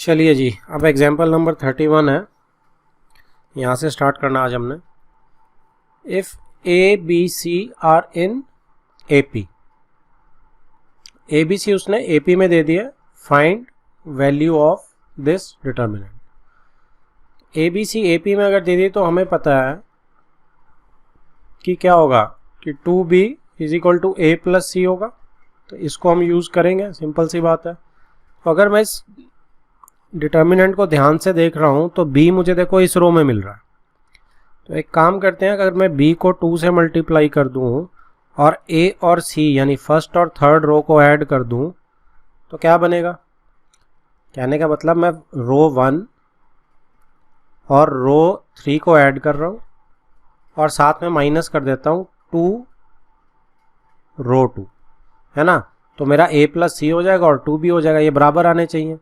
चलिए जी, अब example number 31 है, यहाँ से स्टार्ट करना आज हमने। If A B C are in A P, A B C उसने ए पी में दे दिया, find value of this determinant. A B C A P में अगर दे दी तो हमें पता है कि क्या होगा कि 2b is equal to A plus C होगा, तो इसको हम यूज़ करेंगे, सिंपल सी बात है। तो अगर मैं इस डिटर्मिनेंट को ध्यान से देख रहा हूँ तो b मुझे देखो इस रो में मिल रहा है, तो एक काम करते हैं, अगर मैं b को 2 से मल्टीप्लाई कर दूँ और a और c यानी फर्स्ट और थर्ड रो को ऐड कर दूँ तो क्या बनेगा। कहने का मतलब मैं रो 1 और रो 3 को ऐड कर रहा हूँ और साथ में माइनस कर देता हूँ 2 रो 2, है ना। तो मेरा a प्लस सी हो जाएगा और 2 भी हो जाएगा, ये बराबर आने चाहिए।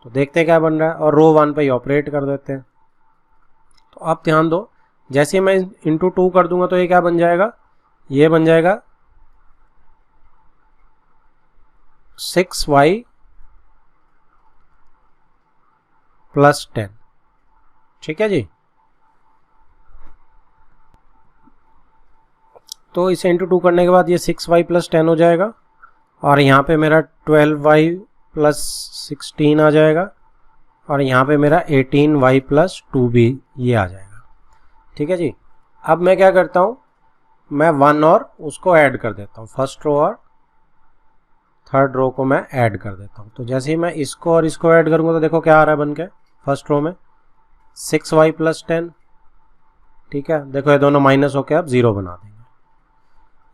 तो देखते हैं क्या बन रहा है और रो 1 पे ही ऑपरेट कर देते हैं। तो अब ध्यान दो, जैसे मैं इंटू 2 कर दूंगा तो ये क्या बन जाएगा, ये बन जाएगा 6y प्लस 10। ठीक है जी, तो इसे इंटू 2 करने के बाद ये 6y प्लस 10 हो जाएगा और यहाँ पे मेरा 12y प्लस 16 आ जाएगा और यहाँ पे मेरा 18y प्लस 2 भी ये आ जाएगा। ठीक है जी, अब मैं क्या करता हूँ, मैं 1 और उसको ऐड कर देता हूँ, फर्स्ट रो और थर्ड रो को मैं ऐड कर देता हूँ। तो जैसे ही मैं इसको और इसको ऐड करूँगा तो देखो क्या आ रहा है बन के, फर्स्ट रो में 6y प्लस 10। ठीक है, देखो ये दोनों माइनस होके अब 0 बना देंगे।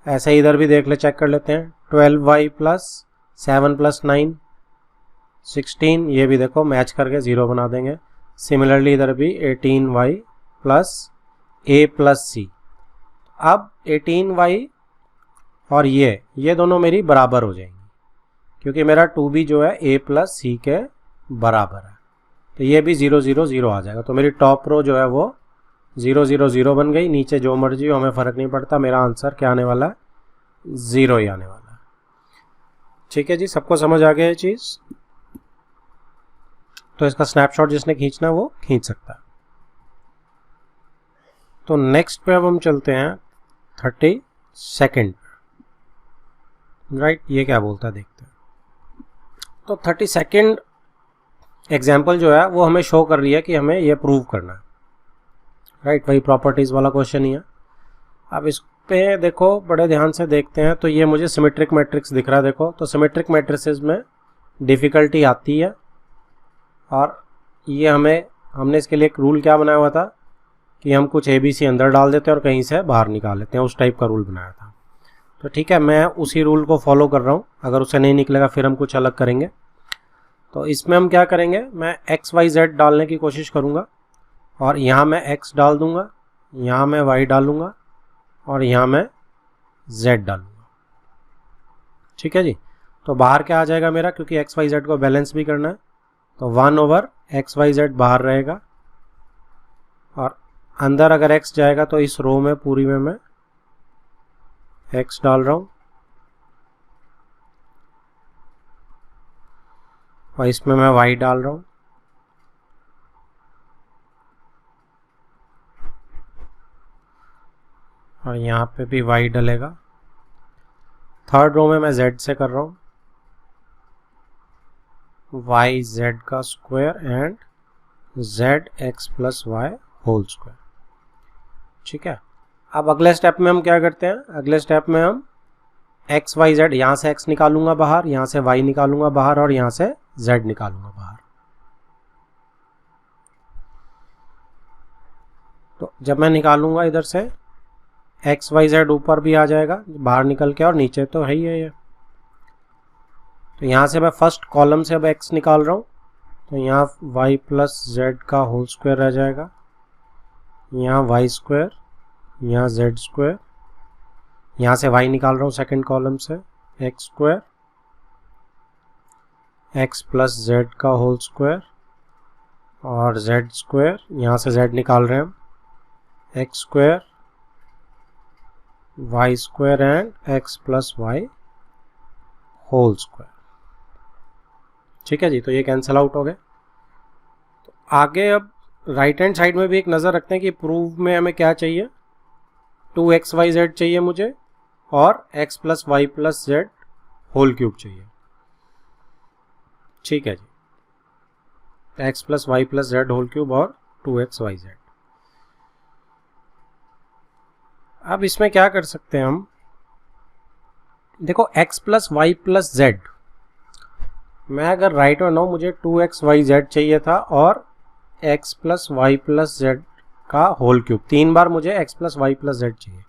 ऐसे इधर भी देख ले, चेक कर लेते हैं, 12y प्लस 7 प्लस 9 16, ये भी देखो मैच करके 0 बना देंगे। सिमिलरली इधर भी 18y प्लस a प्लस सी। अब 18y और ये दोनों मेरी बराबर हो जाएंगी क्योंकि मेरा 2b जो है a प्लस सी के बराबर है, तो ये भी 0 0 0 आ जाएगा। तो मेरी टॉप रो जो है वो 0 0 0 बन गई, नीचे जो मर्जी हो हमें फ़र्क नहीं पड़ता, मेरा आंसर क्या आने वाला है, 0 ही आने वाला है। ठीक है जी, सबको समझ आ गया ये चीज़। तो इसका स्नैपशॉट जिसने खींचना वो खींच सकता है। तो नेक्स्ट पे अब हम चलते हैं 32nd, राइट, ये क्या बोलता है देखते हैं। तो 32nd एग्जाम्पल जो है वो हमें शो कर रही है कि हमें ये प्रूव करना है, राइट, वही प्रॉपर्टीज़ वाला क्वेश्चन ही है। अब इस पे देखो बड़े ध्यान से देखते हैं, तो ये मुझे सिमेट्रिक मैट्रिक्स दिख रहा है, देखो तो सिमेट्रिक मैट्रिसेस में डिफ़िकल्टी आती है और ये हमने इसके लिए एक रूल क्या बनाया हुआ था कि हम कुछ ABC अंदर डाल देते हैं और कहीं से बाहर निकाल लेते हैं, उस टाइप का रूल बनाया था। तो ठीक है, मैं उसी रूल को फॉलो कर रहा हूँ, अगर उसे नहीं निकलेगा फिर हम कुछ अलग करेंगे। तो इसमें हम क्या करेंगे, मैं XYZ डालने की कोशिश करूँगा और यहाँ मैं X डाल दूँगा, यहाँ मैं Y डालूँगा और यहाँ मैं Z डालूँगा। ठीक है जी, तो बाहर क्या आ जाएगा मेरा, क्योंकि XYZ को बैलेंस भी करना है, तो 1/XYZ बाहर रहेगा और अंदर अगर X जाएगा तो इस रो में पूरी में मैं X डाल रहा हूँ और इसमें मैं Y डाल रहा हूँ। और यहाँ पे भी y डलेगा। थर्ड रो में मैं z से कर रहा हूँ, y z का square and z x plus y whole square. ठीक है, अब अगले स्टेप में हम क्या करते हैं, अगले स्टेप में हम x y z, यहाँ से x निकालूंगा बाहर, यहाँ से y निकालूंगा बाहर और यहाँ से z निकालूंगा बाहर। तो जब मैं निकालूंगा इधर से एक्स वाई जेड ऊपर भी आ जाएगा बाहर निकल के और नीचे तो है ही है ये। तो यहाँ से मैं फर्स्ट कॉलम से अब x निकाल रहा हूँ, तो यहाँ y प्लस जेड का होल स्क्वायर रह जाएगा, यहाँ y स्क्वायर, यहाँ z स्क्वायर, यहाँ से y निकाल रहा हूँ सेकंड कॉलम से, x square, x plus z का होल स्क्वायर और z स्क्वायर, यहाँ से z निकाल रहे हैं हम, x square, y square and x plus y whole square. ठीक है जी, तो ये कैंसिल आउट हो गए। आगे अब राइट हैंड साइड में भी एक नज़र रखते हैं कि प्रूव में हमें क्या चाहिए, 2xyz चाहिए मुझे और x plus Y plus z whole cube चाहिए। ठीक है जी, x plus Y plus z whole cube और 2xyz। अब इसमें क्या कर सकते हैं हम, देखो x plus Y plus z, मैं अगर राइट में ना मुझे 2xyz चाहिए था और x plus Y plus z का होल क्यूब, 3 बार मुझे x plus Y plus z चाहिए।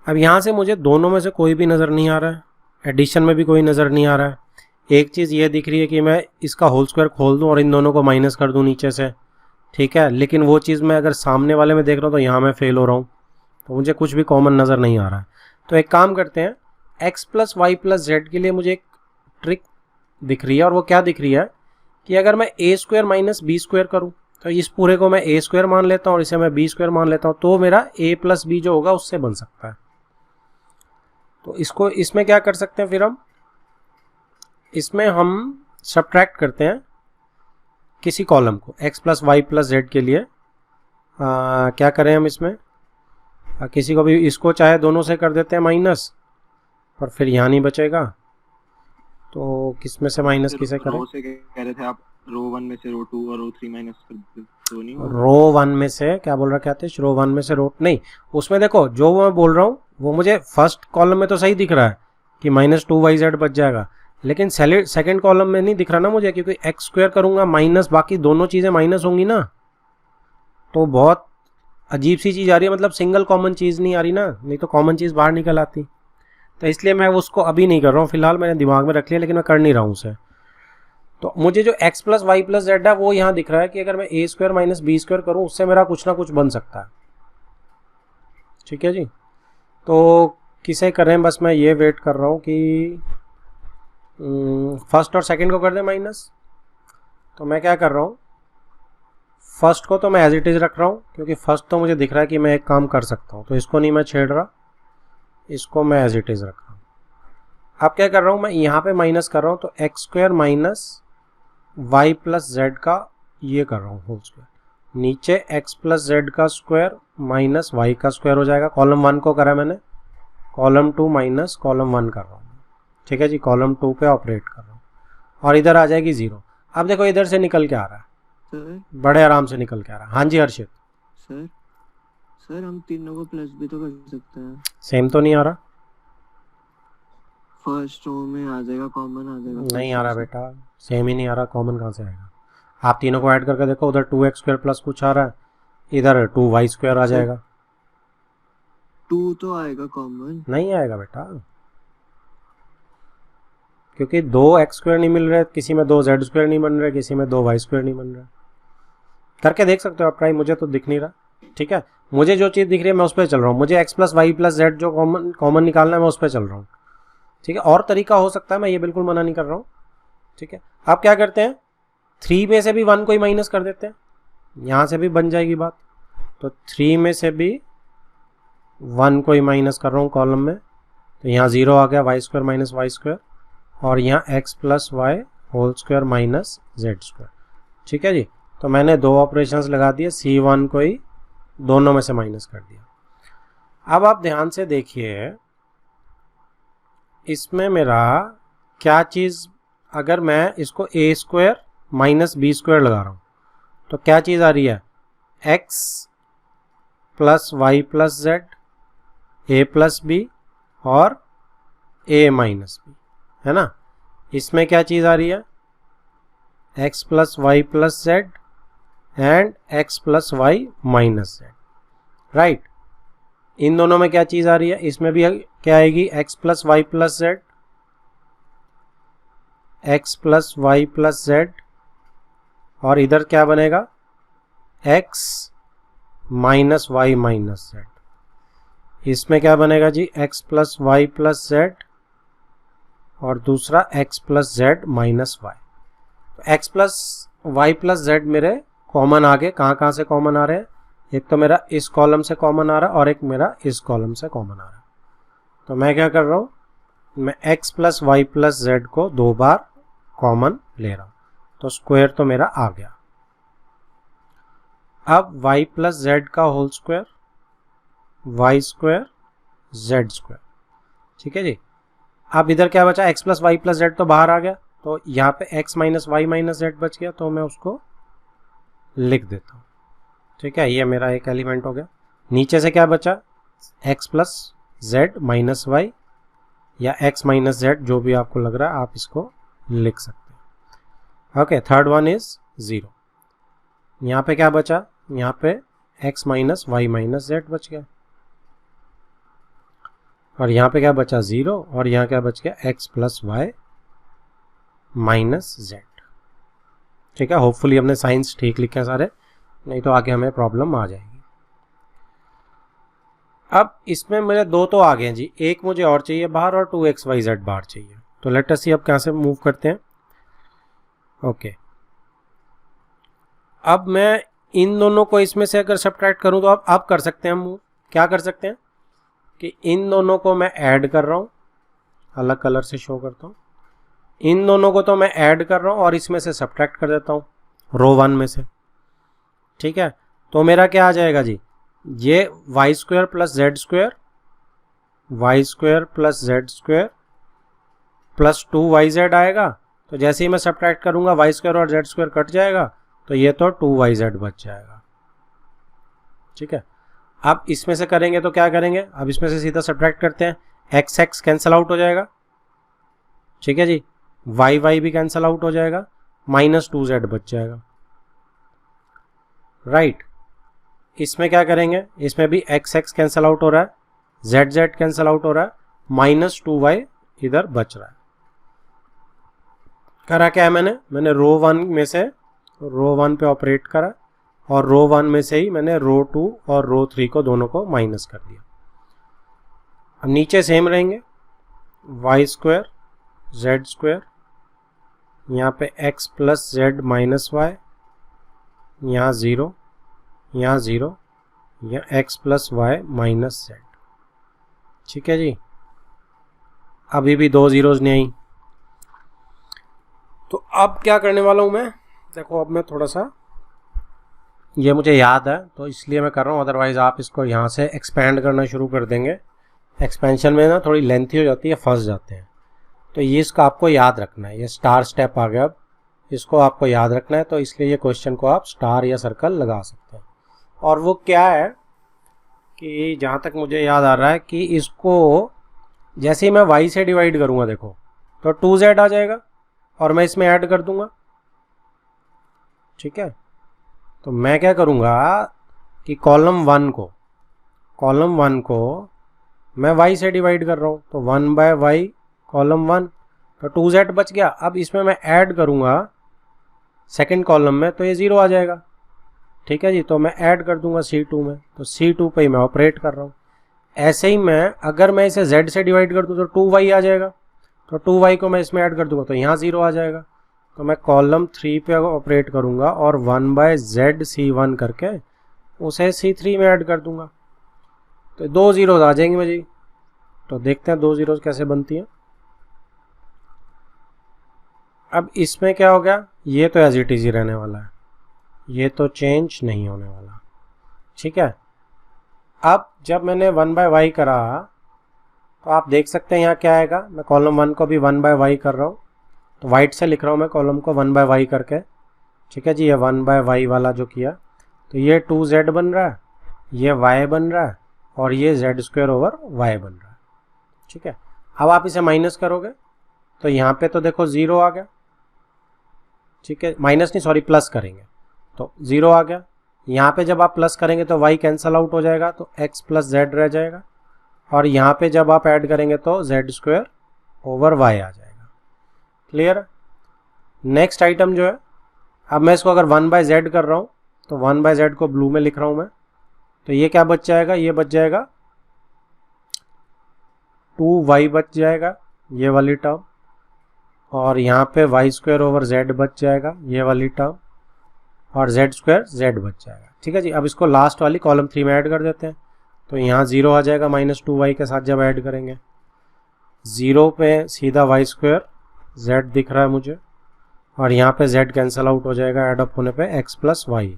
अब यहाँ से मुझे दोनों में से कोई भी नज़र नहीं आ रहा है, एडिशन में भी कोई नज़र नहीं आ रहा है। एक चीज़ ये दिख रही है कि मैं इसका होल स्क्वायर खोल दूँ और इन दोनों को माइनस कर दूँ नीचे से, ठीक है, लेकिन वो चीज़ मैं अगर सामने वाले में देख रहा हूँ तो यहाँ मैं फेल हो रहा हूँ, तो मुझे कुछ भी कॉमन नज़र नहीं आ रहा है। तो एक काम करते हैं, x plus Y plus z के लिए मुझे एक ट्रिक दिख रही है, और वो क्या दिख रही है कि अगर मैं a square minus b square करूँ तो इस पूरे को मैं ए स्क्वायर मान लेता हूँ और इसे मैं बी स्क्वायर मान लेता हूँ, तो मेरा ए प्लस बी जो होगा उससे बन सकता है। तो इसको इसमें क्या कर सकते हैं, फिर हम इसमें हम सब्ट्रैक्ट करते हैं किसी कॉलम को x plus Y plus z के लिए। क्या करें हम इसमें, किसी को भी, इसको चाहे दोनों से कर देते हैं माइनस, पर फिर यहाँ नहीं बचेगा, तो किस में से माइनस किसे करें, रो से कह रहे थे आप, रो 1 में से रो 2 और रो 3 माइनस कर दो, तो नहीं होगा? रो 1 में से क्या बोल रहा, क्या थे, रो 1 में से रो नहीं, उसमें देखो जो मैं बोल रहा हूँ वो मुझे फर्स्ट कॉलम में तो सही दिख रहा है कि -2yz बच जाएगा, लेकिन सेकंड कॉलम में नहीं दिख रहा ना मुझे, क्योंकि एक्स स्क्वायर करूँगा माइनस बाकी दोनों चीज़ें माइनस होंगी ना, तो बहुत अजीब सी चीज़ आ रही है, मतलब सिंगल कॉमन चीज़ नहीं आ रही ना, नहीं तो कॉमन चीज़ बाहर निकल आती। तो इसलिए मैं उसको अभी नहीं कर रहा हूँ, फिलहाल मैंने दिमाग में रख लिया, लेकिन मैं कर नहीं रहा हूँ उसे। तो मुझे जो x plus Y plus z है वो यहाँ दिख रहा है कि अगर मैं a square minus b square करूँ उससे मेरा कुछ ना कुछ बन सकता है। ठीक है जी, तो किसे करें, बस मैं ये वेट कर रहा हूँ कि फर्स्ट और सेकंड को कर दें माइनस। तो मैं क्या कर रहा हूँ, फर्स्ट को तो मैं एज इट इज़ रख रहा हूँ, क्योंकि फर्स्ट तो मुझे दिख रहा है कि मैं एक काम कर सकता हूँ, तो इसको नहीं मैं छेड़ रहा, इसको मैं एज इट इज़ रख रहा हूँ। अब क्या कर रहा हूँ, मैं यहाँ पे माइनस कर रहा हूँ, तो x square minus y plus z का ये कर रहा हूँ होल स्क्वायर, नीचे एक्स प्लस जेड का स्क्वायर माइनस वाई का स्क्वायर हो जाएगा। कॉलम 1 को करा मैंने, कॉलम 2 माइनस कॉलम 1 कर रहा हूँ। ठीक है जी, कॉलम 2 पे ऑपरेट कर रहा हूँ और इधर आ जाएगी 0। अब देखो इधर से निकल के आ रहा है सर, बड़े आराम से निकल के आ रहा है। हाँ जी हर्षित। सर हम तीनों को प्लस भी तो कर सकते हैं। सेम तो नहीं आ रहा, फर्स्ट रो में आ जाएगा, कॉमन आ जाएगा। नहीं आ रहा बेटा, सेम ही नहीं आ रहा, कॉमन कहाँ से आएगा। आप तीनों को ऐड करके देखो, उधर 2x स्क्वायर प्लस कुछ आ रहा है, इधर 2y स्क्वायर आ जाएगा। 2 तो आएगा कॉमन, नहीं आएगा बेटा, क्योंकि 2x स्क्वायर नहीं मिल रहे, किसी में 2z स्क्वायर नहीं बन रहे, किसी में 2y स्क्वायर नहीं बन रहा। करके देख सकते हो आप ट्राई, मुझे तो दिख नहीं रहा। ठीक है, मुझे जो चीज़ दिख रही है मैं उस पर चल रहा हूँ, मुझे x plus Y plus z जो कॉमन निकालना है मैं उस पर चल रहा हूँ। ठीक है, और तरीका हो सकता है, मैं ये बिल्कुल मना नहीं कर रहा हूँ। ठीक है, आप क्या करते हैं, 3 में से भी 1 को ही माइनस कर देते हैं, यहाँ से भी बन जाएगी बात। तो 3 में से भी 1 को ही माइनस कर रहा हूँ कॉलम में, तो यहाँ 0 आ गया, y square minus y square, और यहाँ x plus y whole square minus z square. ठीक है जी, तो मैंने 2 ऑपरेशंस लगा दिए, C1 को ही दोनों में से माइनस कर दिया। अब आप ध्यान से देखिए, इसमें मेरा क्या चीज़, अगर मैं इसको ए स्क्वायर माइनस बी स्क्वायर लगा रहा हूँ तो क्या चीज़ आ रही है, x plus Y plus Z, A plus B और ए माइनस बी, है ना। इसमें क्या चीज़ आ रही है, x plus Y plus Z and x plus Y minus Z, right. इन दोनों में क्या चीज़ आ रही है, इसमें भी क्या आएगी, x plus Y plus z, x plus Y plus z, और इधर क्या बनेगा, x minus y minus z. इसमें क्या बनेगा जी, x plus Y plus z और दूसरा x plus z minus y. तो x plus Y plus z मेरे कॉमन आ गए, कहाँ से कॉमन आ रहे हैं, एक तो मेरा इस कॉलम से कॉमन आ रहा है और एक मेरा इस कॉलम से कॉमन आ रहा है। तो मैं क्या कर रहा हूँ, मैं x plus Y plus z को 2 बार कॉमन ले रहा हूँ, तो स्क्वायर तो मेरा आ गया। अब y प्लस जेड का whole square, y square, z square. ठीक है जी। अब इधर क्या बचा, x plus Y plus z तो बाहर आ गया, तो यहाँ पे x minus y minus z बच गया, तो मैं उसको लिख देता हूँ। ठीक है, ये मेरा एक एलिमेंट हो गया। नीचे से क्या बचा, x plus z minus y या x माइनस जेड, जो भी आपको लग रहा है आप इसको लिख सकते हैं। Okay, third one is 0। यहाँ पे क्या बचा, यहाँ पे x minus y minus z बच गया, और यहाँ पे क्या बचा 0, और यहाँ क्या बच गया x plus Y minus z. ठीक है, होपफुली हमने साइंस ठीक लिखे हैं सारे, नहीं तो आगे हमें प्रॉब्लम आ जाएगी। अब इसमें मेरे दो तो आ गए हैं जी, एक मुझे और चाहिए बाहर और 2xyz बाहर चाहिए। तो लेट अस सी अब कैसे मूव करते हैं। ओके, अब मैं इन दोनों को इसमें से अगर सब्ट्रैक्ट करूं तो अब कर सकते हैं मूव। क्या कर सकते हैं कि इन दोनों को मैं ऐड कर रहा हूं, अलग कलर से शो करता हूं। इन दोनों को तो मैं ऐड कर रहा हूं और इसमें से सब्ट्रैक्ट कर देता हूं रो 1 में से। ठीक है, तो मेरा क्या आ जाएगा जी, ये y square plus z square, y square plus z square plus 2yz आएगा। तो जैसे ही मैं सब्ट्रैक्ट करूंगा वाई स्क्वायर और जेड स्क्वायर कट जाएगा, तो ये तो 2yz बच जाएगा। ठीक है, अब इसमें से करेंगे तो क्या करेंगे, अब इसमें से सीधा सब्ट्रैक्ट करते हैं, x कैंसिल आउट हो जाएगा। ठीक है जी, y भी कैंसिल आउट हो जाएगा, माइनस 2z बच जाएगा। राइट, इसमें क्या करेंगे, इसमें भी x कैंसिल आउट हो रहा है, z कैंसिल आउट हो रहा है, माइनस 2y इधर बच रहा है। करा क्या है मैंने रो 1 में से रो 1 पे ऑपरेट करा, और रो 1 में से ही मैंने रो 2 और रो 3 को दोनों को माइनस कर दिया। अब नीचे सेम रहेंगे, वाई स्क्वायर जेड स्क्वायर, यहाँ पे x plus z minus y, यहाँ 0, यहाँ 0, यहाँ x plus Y minus z. ठीक है जी, अभी भी 2 जीरोज नहीं आई। तो अब क्या करने वाला हूँ मैं, देखो अब मैं थोड़ा सा, ये मुझे याद है तो इसलिए मैं कर रहा हूँ, अदरवाइज आप इसको यहाँ से एक्सपेंड करना शुरू कर देंगे। एक्सपेंशन में ना थोड़ी लेंथी हो जाती है, फंस जाते हैं। तो ये इसका आपको याद रखना है, ये स्टार स्टेप आ गया, अब इसको आपको याद रखना है। तो इसलिए ये क्वेश्चन को आप स्टार या सर्कल लगा सकते हैं। और वो क्या है कि जहाँ तक मुझे याद आ रहा है कि इसको जैसे ही मैं y से डिवाइड करूँगा, देखो तो 2z आ जाएगा और मैं इसमें ऐड कर दूंगा। ठीक है, तो मैं क्या करूँगा कि कॉलम 1 को मैं y से डिवाइड कर रहा हूँ, तो 1/y कॉलम 1, तो 2z बच गया। अब इसमें मैं ऐड करूँगा सेकंड कॉलम में, तो ये 0 आ जाएगा। ठीक है जी, तो मैं ऐड कर दूंगा C2 में, तो C2 पे ही मैं ऑपरेट कर रहा हूँ। ऐसे ही मैं अगर मैं इसे z से डिवाइड कर दूँ तो 2y आ जाएगा, तो 2y को मैं इसमें ऐड कर दूंगा तो यहाँ 0 आ जाएगा। तो मैं कॉलम 3 पे ऑपरेट करूँगा और 1/z C1 करके उसे C3 में ऐड कर दूंगा, तो 2 जीरोज आ जाएंगे मुझे। तो देखते हैं 2 जीरोज कैसे बनती हैं। अब इसमें क्या हो गया, ये तो एज इट इज ही रहने वाला है, ये तो चेंज नहीं होने वाला। ठीक है, अब जब मैंने 1/y करा तो आप देख सकते हैं यहाँ क्या आएगा। मैं कॉलम 1 को भी 1/y कर रहा हूँ, तो वाइट से लिख रहा हूँ मैं कॉलम को 1/y करके। ठीक है जी, ये 1/y वाला जो किया, तो ये 2z बन रहा है, ये y बन रहा है, और ये z स्क्वायर ओवर y बन रहा है। ठीक है, अब आप इसे माइनस करोगे तो यहाँ पे तो देखो 0 आ गया। ठीक है, माइनस नहीं सॉरी प्लस करेंगे तो 0 आ गया। यहाँ पे जब आप प्लस करेंगे तो y कैंसल आउट हो जाएगा, तो x प्लस z रह जाएगा, और यहाँ पे जब आप ऐड करेंगे तो z स्क्वायर ओवर y आ जाएगा। क्लियर। नेक्स्ट आइटम जो है, अब मैं इसको अगर 1/z कर रहा हूँ तो 1/z को ब्लू में लिख रहा हूँ मैं, तो ये क्या बच जाएगा, ये बच जाएगा 2y बच जाएगा, ये वाली टर्म, और यहाँ पे y स्क्वायर ओवर z बच जाएगा, ये वाली टर्म, और z स्क्वायर z बच जाएगा। ठीक है जी, अब इसको लास्ट वाली कॉलम 3 में ऐड कर देते हैं, तो यहाँ 0 आ जाएगा माइनस 2y के साथ जब ऐड करेंगे। 0 पे सीधा y स्क्वायर z दिख रहा है मुझे, और यहाँ पे z कैंसल आउट हो जाएगा एड अप होने पे x प्लस वाई।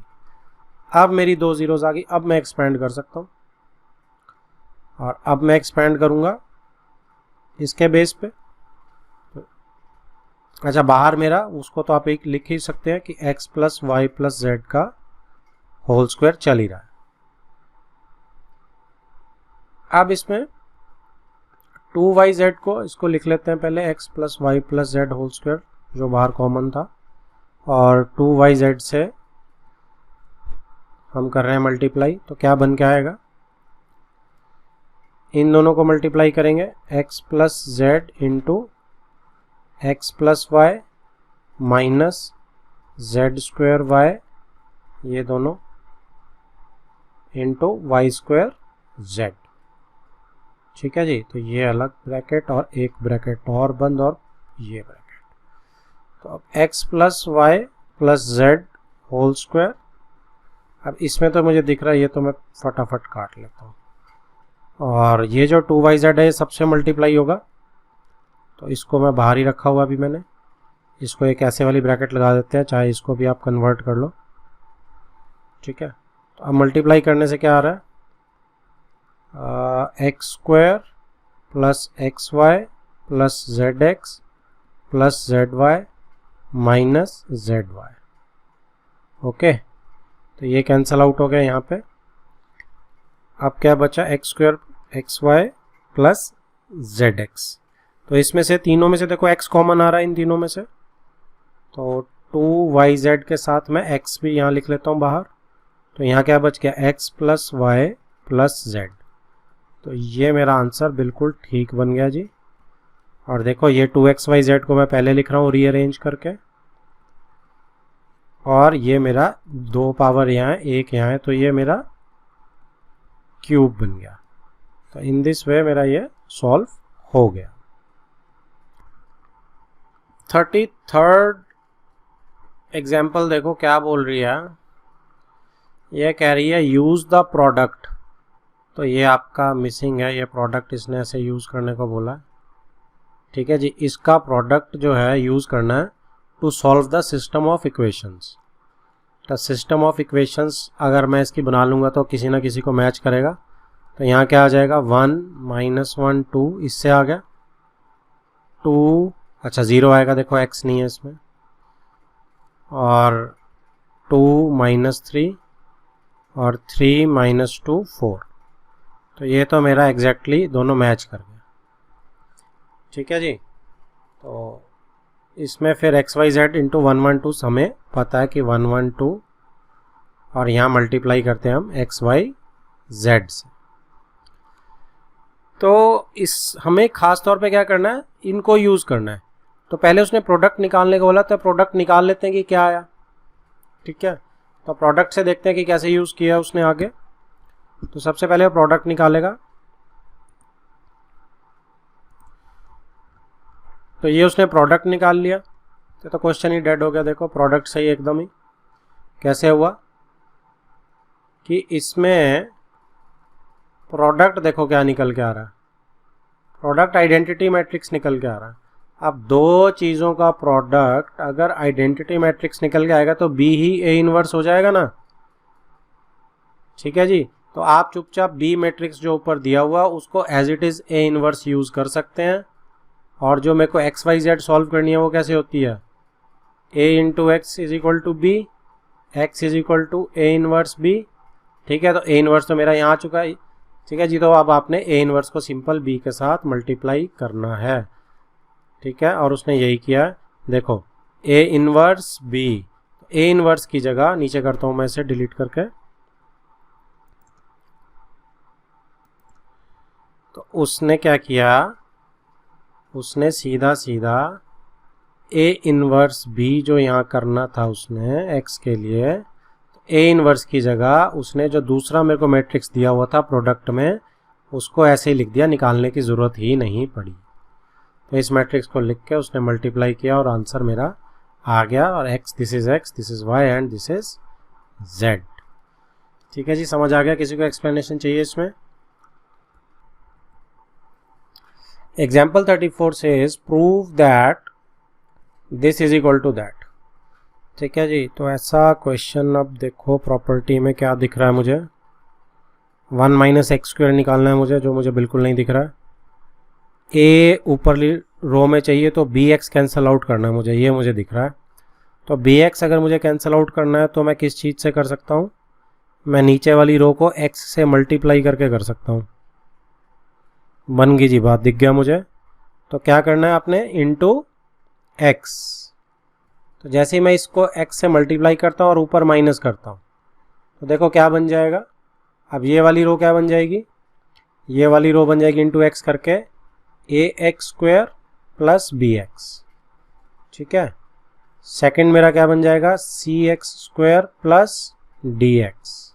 अब मेरी 2 जीरोज आ गई, अब मैं एक्सपेंड कर सकता हूँ। और अब मैं एक्सपेंड करूँगा इसके बेस पे। अच्छा, बाहर मेरा उसको तो आप एक लिख ही सकते हैं कि x plus Y plus z का होल स्क्वायर चल ही रहा है। अब इसमें 2yz को इसको लिख लेते हैं पहले, x plus Y plus z whole square जो बाहर कॉमन था, और 2yz से हम कर रहे हैं मल्टीप्लाई, तो क्या बन के आएगा, इन दोनों को मल्टीप्लाई करेंगे x plus z into x plus Y minus z square y, ये दोनों इंटू वाई स्क्वायर जेड। ठीक है जी, तो ये अलग ब्रैकेट और एक ब्रैकेट और बंद और ये ब्रैकेट। तो अब x plus Y plus z whole square, अब इसमें तो मुझे दिख रहा है, ये तो मैं फटाफट काट लेता हूँ। और ये जो 2yz है ये सबसे मल्टीप्लाई होगा, तो इसको मैं बाहर ही रखा हुआ अभी मैंने, इसको एक ऐसे वाली ब्रैकेट लगा देते हैं, चाहे इसको भी आप कन्वर्ट कर लो। ठीक है, तो अब मल्टीप्लाई करने से क्या आ रहा है, x square plus x y plus z x plus z y minus z y. Okay, तो ये कैंसल आउट हो गया यहाँ पे। अब क्या बचा, x square x y plus z x. तो इसमें से तीनों में से देखो x कॉमन आ रहा है इन तीनों में से, तो 2yz के साथ मैं x भी यहाँ लिख लेता हूँ बाहर। तो यहाँ क्या बच गया, x plus Y plus z. तो ये मेरा आंसर बिल्कुल ठीक बन गया जी। और देखो ये 2xyz को मैं पहले लिख रहा हूँ रीअरेंज करके, और ये मेरा 2 पावर यहाँ है, 1 यहाँ है, तो ये मेरा क्यूब बन गया। तो इन दिस वे मेरा ये सॉल्व हो गया। 33rd एग्जाम्पल देखो क्या बोल रही है, ये कह रही है यूज द प्रोडक्ट। तो ये आपका मिसिंग है, ये प्रोडक्ट इसने ऐसे यूज करने को बोला। ठीक है जी, इसका प्रोडक्ट जो है यूज करना है to solve the system of equations. तो सिस्टम ऑफ इक्वेशंस अगर मैं इसकी बना लूँगा तो किसी ना किसी को मैच करेगा। तो यहाँ क्या आ जाएगा, 1 माइनस 1 2, इससे आ गया 2, अच्छा 0 आएगा, देखो x नहीं है इसमें, और 2 माइनस 3 और 3 माइनस 2 4। तो ये तो मेरा एग्जैक्टली दोनों मैच कर गया। ठीक है जी, तो इसमें फिर एक्स वाई जेड इंटू 112 हमें पता है कि 112, और यहाँ मल्टीप्लाई करते हैं हम एक्स वाई जेड से। तो इस हमें खास तौर पे क्या करना है, इनको यूज़ करना है। तो पहले उसने प्रोडक्ट निकालने को बोला, तो प्रोडक्ट निकाल लेते हैं कि क्या आया। ठीक है, तो प्रोडक्ट से देखते हैं कि कैसे यूज़ किया उसने आगे। तो सबसे पहले प्रोडक्ट निकालेगा, तो ये उसने प्रोडक्ट निकाल लिया, तो क्वेश्चन ही डेड हो गया। देखो प्रोडक्ट सही एकदम ही कैसे हुआ कि इसमें प्रोडक्ट देखो क्या निकल के आ रहा है, प्रोडक्ट आइडेंटिटी मैट्रिक्स निकल के आ रहा है। अब दो चीज़ों का प्रोडक्ट अगर आइडेंटिटी मैट्रिक्स निकल के आएगा तो बी ही ए इनवर्स हो जाएगा ना। ठीक है जी, तो आप चुपचाप बी मैट्रिक्स जो ऊपर दिया हुआ उसको as it is A inverse use कर सकते हैं। और जो मेरे को एक्स वाई जेड सॉल्व करनी है वो कैसे होती है, A into X is equal to B, X is equal to A inverse B. ठीक है, तो ए इनवर्स तो मेरा यहाँ आ चुका है। ठीक है जी, तो अब आपने ए इनवर्स को सिंपल बी के साथ मल्टीप्लाई करना है। ठीक है, और उसने यही किया है। देखो A inverse B, A inverse की जगह नीचे करता हूँ मैं इसे डिलीट करके, तो उसने क्या किया, उसने सीधा सीधा ए इनवर्स बी जो यहाँ करना था उसने एक्स के लिए, ए इनवर्स की जगह उसने जो दूसरा मेरे को मैट्रिक्स दिया हुआ था प्रोडक्ट में उसको ऐसे ही लिख दिया, निकालने की ज़रूरत ही नहीं पड़ी। तो इस मैट्रिक्स को लिख के उसने मल्टीप्लाई किया और आंसर मेरा आ गया। और x this is y and this is z। ठीक है जी, समझ आ गया? किसी को एक्सप्लेनेशन चाहिए इसमें? Example 34 says prove that this is equal to that। ठीक है जी। तो ऐसा क्वेश्चन, अब देखो प्रॉपर्टी में क्या दिख रहा है मुझे, 1 माइनस एक्स स्क्वायर निकालना है मुझे, जो मुझे बिल्कुल नहीं दिख रहा है। ए ऊपरली रो में चाहिए तो बी एक्स कैंसिल आउट करना है मुझे, ये मुझे दिख रहा है। तो बी एक्स अगर मुझे कैंसिल आउट करना है तो मैं किस चीज़ से कर सकता हूँ, मैं नीचे वाली रो को एक्स से मल्टीप्लाई करके कर सकता हूँ। बन गई जी बात, दिख गया मुझे। तो क्या करना है आपने, इंटू एक्स। तो जैसे ही मैं इसको एक्स से मल्टीप्लाई करता हूँ और ऊपर माइनस करता हूँ तो देखो क्या बन जाएगा। अब ये वाली रो क्या बन जाएगी, ये वाली रो बन जाएगी इंटू एक्स करके A X square plus B X. ठीक है। सेकंड मेरा क्या बन जाएगा, C X square plus D X.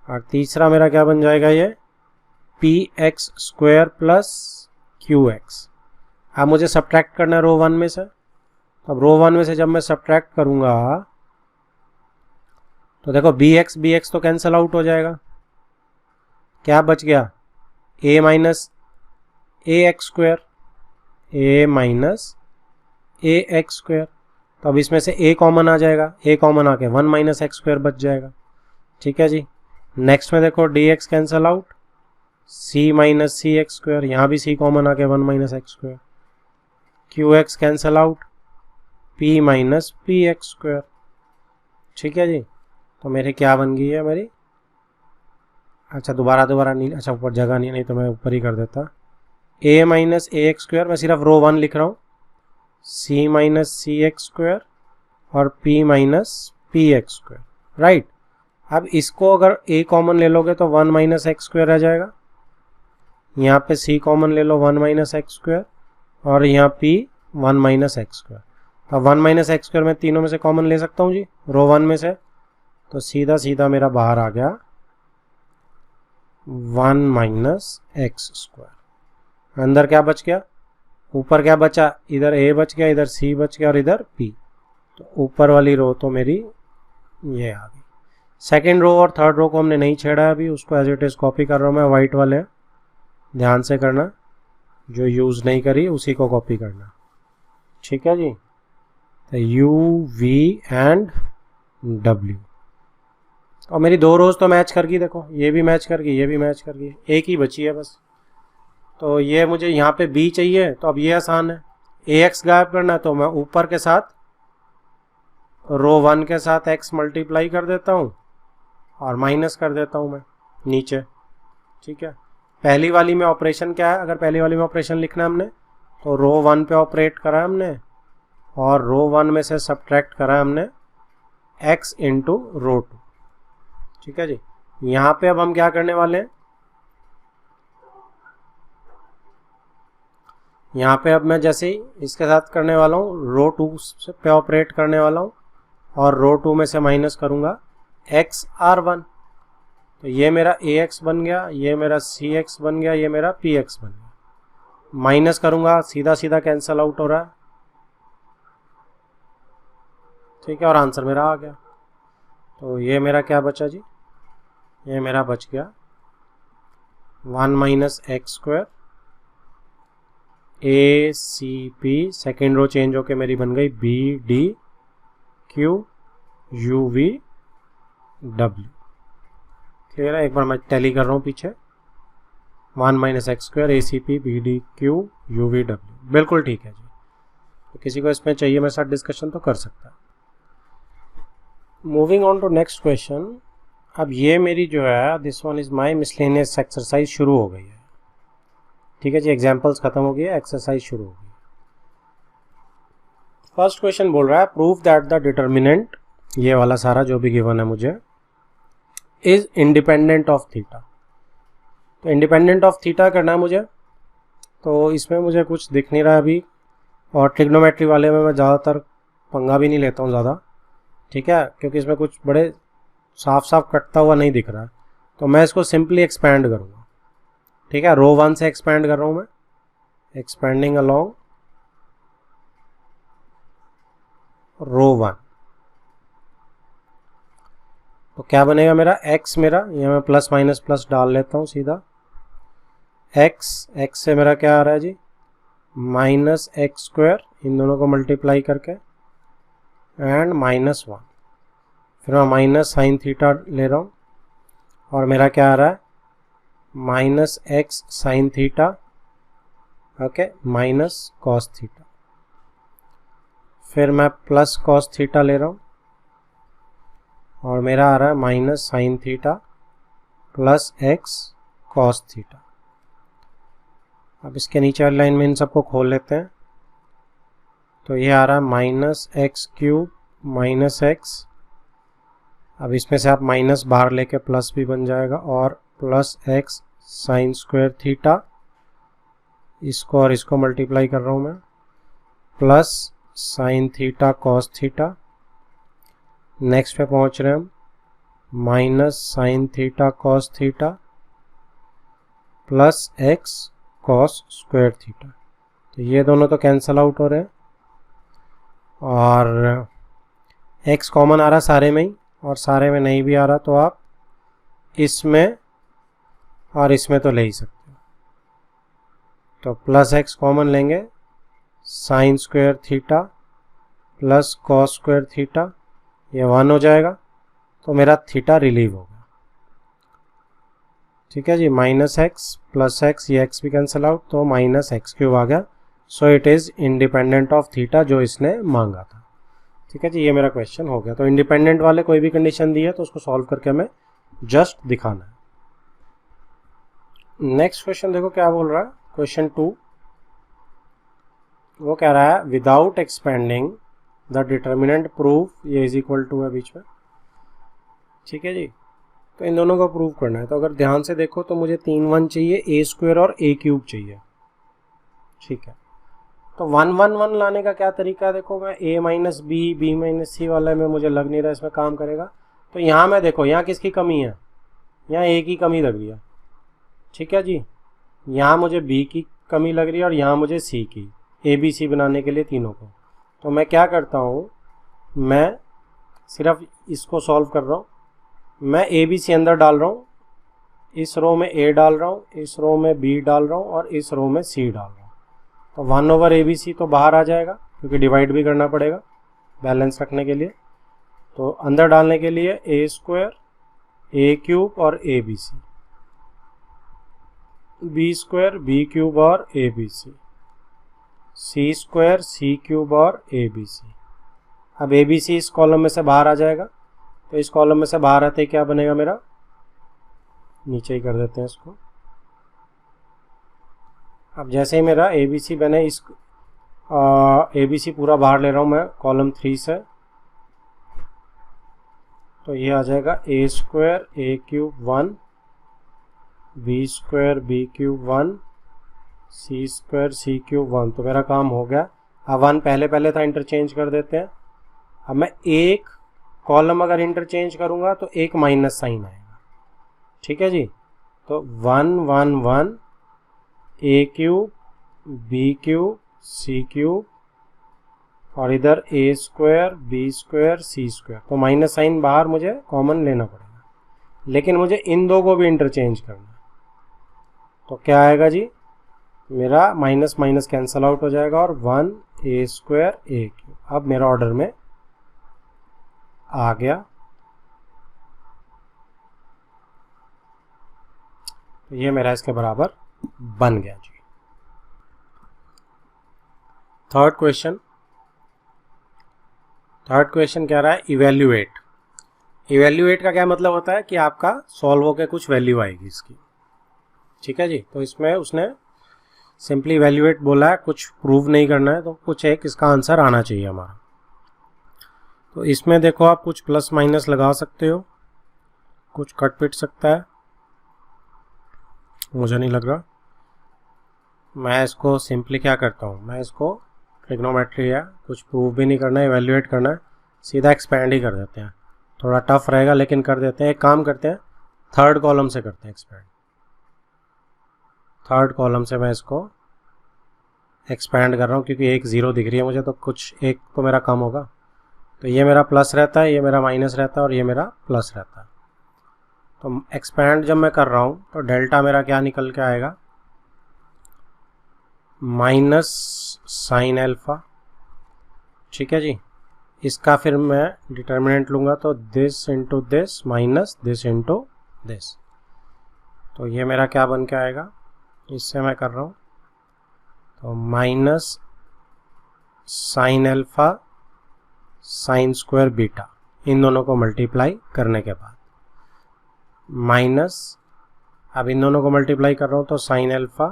और तीसरा मेरा क्या बन जाएगा, ये P X square plus Q X. अब मुझे सब्ट्रैक्ट करना है रो वन में से। अब रो वन में से जब मैं सब्ट्रैक्ट करूंगा तो देखो बी एक्स तो कैंसिल आउट हो जाएगा। क्या बच गया, ए माइनस ए एक्स स्क्वायर, ए माइनस ए एक्स स्क्वायर। तो अब इसमें से ए कॉमन आ जाएगा, ए कॉमन आके 1 माइनस एक्स स्क्वायर बच जाएगा। ठीक है जी। नेक्स्ट में देखो डी एक्स कैंसिल आउट, सी माइनस सी एक्स स्क्वायर, यहाँ भी सी कॉमन आके 1 minus X square. Q x cancel out, P minus P X square. ठीक है जी। तो मेरी क्या बन गई है मेरी, अच्छा दोबारा नहीं, अच्छा ऊपर जगह नहीं तो मैं ऊपर ही कर देता। ए माइनस ए एक्स स्क्वायर, मैं सिर्फ रो वन लिख रहा हूँ, सी माइनस सी एक्स स्क्वायर और P minus P X square. Right. अब इसको अगर ए कॉमन ले लोगे तो 1 माइनस एक्स स्क्वायर आ जाएगा। यहाँ पे सी कॉमन ले लो 1 माइनस एक्स स्क्वायर और यहाँ पी 1 माइनस एक्स स्क्वायर। अब 1 माइनस एक्स स्क्वायर मैं तीनों में से कॉमन ले सकता हूँ जी, रो वन में से। तो सीधा सीधा मेरा बाहर आ गया 1 माइनस एक्स स्क्वायर। अंदर क्या बच गया, ऊपर क्या बचा, इधर ए बच गया, इधर सी बच गया और इधर पी। तो ऊपर वाली रो तो मेरी ये आ गई। सेकेंड रो और थर्ड रो को हमने नहीं छेड़ा है अभी, उसको एज इट इज कॉपी कर रहा हूँ मैं, वाइट वाले ध्यान से करना, जो यूज़ नहीं करी उसी को कॉपी करना। ठीक है जी। तो यू वी एंड डब्ल्यू। और मेरी दो रोज तो मैच कर गई, देखो ये भी मैच कर गई, ये भी मैच कर गई, एक ही बची है बस। तो ये मुझे यहाँ पे बी चाहिए, तो अब ये आसान है, ए एक्स गायब करना है तो मैं ऊपर के साथ रो वन के साथ एक्स मल्टीप्लाई कर देता हूँ और माइनस कर देता हूँ मैं नीचे। ठीक है। पहली वाली में ऑपरेशन क्या है, अगर पहली वाली में ऑपरेशन लिखना है हमने तो रो वन पे ऑपरेट करा हमने और रो वन में से सब्ट्रैक्ट करा हमने एक्स इंटू रो टू। ठीक है जी। यहाँ पे अब हम क्या करने वाले हैं, यहाँ पे अब मैं जैसे ही इसके साथ करने वाला हूँ रो टू पे ऑपरेट करने वाला हूँ और रो टू में से माइनस करूँगा एक्स आर वन। तो ये मेरा ए एक्स बन गया, ये मेरा सी एक्स बन गया, ये मेरा पी एक्स बन गया। माइनस करूँगा, सीधा सीधा कैंसिल आउट हो रहा है। ठीक है। और आंसर मेरा आ गया। तो ये मेरा क्या बचा जी, ये मेरा बच गया 1 minus X square A C P, second row change होके मेरी बन गई B D Q U V W. Clear है। एक बार मैं टैली कर रहा हूँ पीछे, 1 minus X square A C P B D Q U V W. बिल्कुल ठीक है जी। तो किसी को इसमें चाहिए मेरे साथ डिस्कशन तो कर सकता है। Moving on to next question. अब ये मेरी जो है this one is my miscellaneous exercise शुरू हो गई है। ठीक है जी। एग्जाम्पल्स खत्म हो गई है, एक्सरसाइज शुरू हो गई। फर्स्ट क्वेश्चन बोल रहा है प्रूव दैट द डिटर्मिनेंट, ये वाला सारा जो भी गिवन है मुझे, इज इंडिपेंडेंट ऑफ थीटा। तो इंडिपेंडेंट ऑफ थीटा करना है मुझे, तो इसमें मुझे कुछ दिख नहीं रहा है अभी, और ट्रिग्नोमेट्री वाले में मैं ज़्यादातर पंगा भी नहीं लेता हूँ ज़्यादा। ठीक है। क्योंकि इसमें कुछ बड़े साफ साफ कटता हुआ नहीं दिख रहा है, तो मैं इसको सिंपली एक्सपैंड करूँगा। ठीक है। रो वन से एक्सपैंड कर रहा हूँ मैं, एक्सपेंडिंग अलोंग रो वन। तो क्या बनेगा मेरा x, मेरा ये मैं प्लस माइनस प्लस डाल लेता हूँ सीधा। x से मेरा क्या आ रहा है जी, माइनस एक्स स्क्वायर, इन दोनों को मल्टीप्लाई करके एंड -1। फिर मैं माइनस साइन थीटा ले रहा हूँ और मेरा क्या आ रहा है, -x sine theta, okay, minus cos theta. फिर मैं प्लस कॉस थीटा ले रहा हूँ और मेरा आ रहा है minus sine theta plus x cos theta. अब इसके नीचे वाली लाइन में इन सबको खोल लेते हैं, तो ये आ रहा है -x³ माइनस x। अब इसमें से आप माइनस बाहर लेके प्लस भी बन जाएगा, और plus x sine square theta, इसको और इसको मल्टीप्लाई कर रहा हूँ मैं, plus sine theta cos theta. Next पे पहुँच रहे हैं हम, minus sine theta cos theta plus x cos square theta. तो ये दोनों तो कैंसल आउट हो रहे हैं और x कॉमन आ रहा सारे में ही, और सारे में नहीं भी आ रहा तो आप इसमें और इसमें तो ले ही सकते हो। तो प्लस x कॉमन लेंगे, sine square theta plus cos square theta, ये 1 हो जाएगा, तो मेरा थीटा रिलीव हो गया। ठीक है जी, -x प्लस x, ये x भी कैंसिल आउट, तो -x³ आ गया। So it is independent of theta, जो इसने मांगा था। ठीक है जी, ये मेरा क्वेश्चन हो गया। तो इंडिपेंडेंट वाले कोई भी कंडीशन दी है तो उसको सॉल्व करके हमें जस्ट दिखाना है। नेक्स्ट क्वेश्चन देखो क्या बोल रहा है, क्वेश्चन 2। वो कह रहा है without expanding the determinant proof, ये इज इक्वल टू है बीच में। ठीक है जी, तो इन दोनों को प्रूव करना है। तो अगर ध्यान से देखो तो मुझे 3 1 चाहिए, a² और a³ चाहिए। ठीक है, तो 1 1 1 लाने का क्या तरीका है, देखो मैं a minus B, b minus C वाला में मुझे लग नहीं रहा इसमें काम करेगा। तो यहाँ मैं देखो, यहाँ किसकी कमी है, यहाँ a की कमी लग रही है। ठीक है जी, यहाँ मुझे b की कमी लग रही है और यहाँ मुझे c की, ABC बनाने के लिए तीनों को। तो मैं क्या करता हूँ, मैं सिर्फ इसको सॉल्व कर रहा हूँ। मैं ABC अंदर डाल रहा हूँ, इस रो में A डाल रहा हूँ, इस रो में B डाल रहा हूँ और इस रो में C डाल रहा हूँ। तो 1/ABC तो बाहर आ जाएगा, क्योंकि डिवाइड भी करना पड़ेगा बैलेंस रखने के लिए। तो अंदर डालने के लिए a² a³ और ABC, b² b³ और ABC, c² c³ और ABC। अब ABC इस कॉलम में से बाहर आ जाएगा, तो इस कॉलम में से बाहर आते ही क्या बनेगा मेरा, नीचे ही कर देते हैं इसको। अब जैसे ही मेरा ABC बने, इस ABC पूरा बाहर ले रहा हूँ मैं कॉलम 3 से, तो ये आ जाएगा a² a³ 1, b² b³ 1, c² c³ 1। तो मेरा काम हो गया। अब 1 पहले था, इंटरचेंज कर देते हैं। अब मैं एक कॉलम अगर इंटरचेंज करूंगा तो एक माइनस साइन आएगा। ठीक है जी, तो 1 1 1 a³ b³ c³ और इधर a² b² c²। तो माइनस साइन बाहर मुझे कॉमन लेना पड़ेगा, लेकिन मुझे इन दो को भी इंटरचेंज करना है। तो क्या आएगा जी, मेरा माइनस माइनस कैंसल आउट हो जाएगा और 1 a² a³। अब मेरा ऑर्डर में आ गया। तो ये मेरा इसके बराबर बन गया जी। थर्ड क्वेश्चन कह रहा है इवेल्युएट। इवेल्युएट का क्या मतलब होता है कि आपका सॉल्व होकर कुछ वैल्यू आएगी इसकी। ठीक है जी, तो इसमें उसने सिंपली इवेल्युएट बोला है, कुछ प्रूव नहीं करना है, तो कुछ एक इसका आंसर आना चाहिए हमारा। तो इसमें देखो आप कुछ प्लस माइनस लगा सकते हो, कुछ कट पिट सकता है, मुझे नहीं लग रहा। मैं इसको सिंपली क्या करता हूँ, मैं इसको ट्रिग्नोमेट्री है, कुछ प्रूव भी नहीं करना है, इवेल्युएट करना है, सीधा एक्सपेंड ही कर देते हैं। थोड़ा टफ रहेगा लेकिन कर देते हैं। एक काम करते हैं, थर्ड कॉलम से करते हैं एक्सपेंड। थर्ड कॉलम से मैं इसको एक्सपेंड कर रहा हूँ, क्योंकि एक 0 दिख रही है मुझे, तो कुछ एक तो मेरा कम होगा। तो ये मेरा प्लस रहता है, ये मेरा माइनस रहता है और ये मेरा प्लस रहता है। तो एक्सपेंड जब मैं कर रहा हूँ तो डेल्टा मेरा क्या निकल के आएगा, माइनस साइन अल्फा। ठीक है जी, इसका फिर मैं डिटर्मिनेंट लूँगा तो this into this minus this into this, तो ये मेरा क्या बन के आएगा, इससे मैं कर रहा हूँ तो minus sine alpha sine square beta, इन दोनों को मल्टीप्लाई करने के बाद माइनस, अब इन दोनों को मल्टीप्लाई कर रहा हूँ तो sine alpha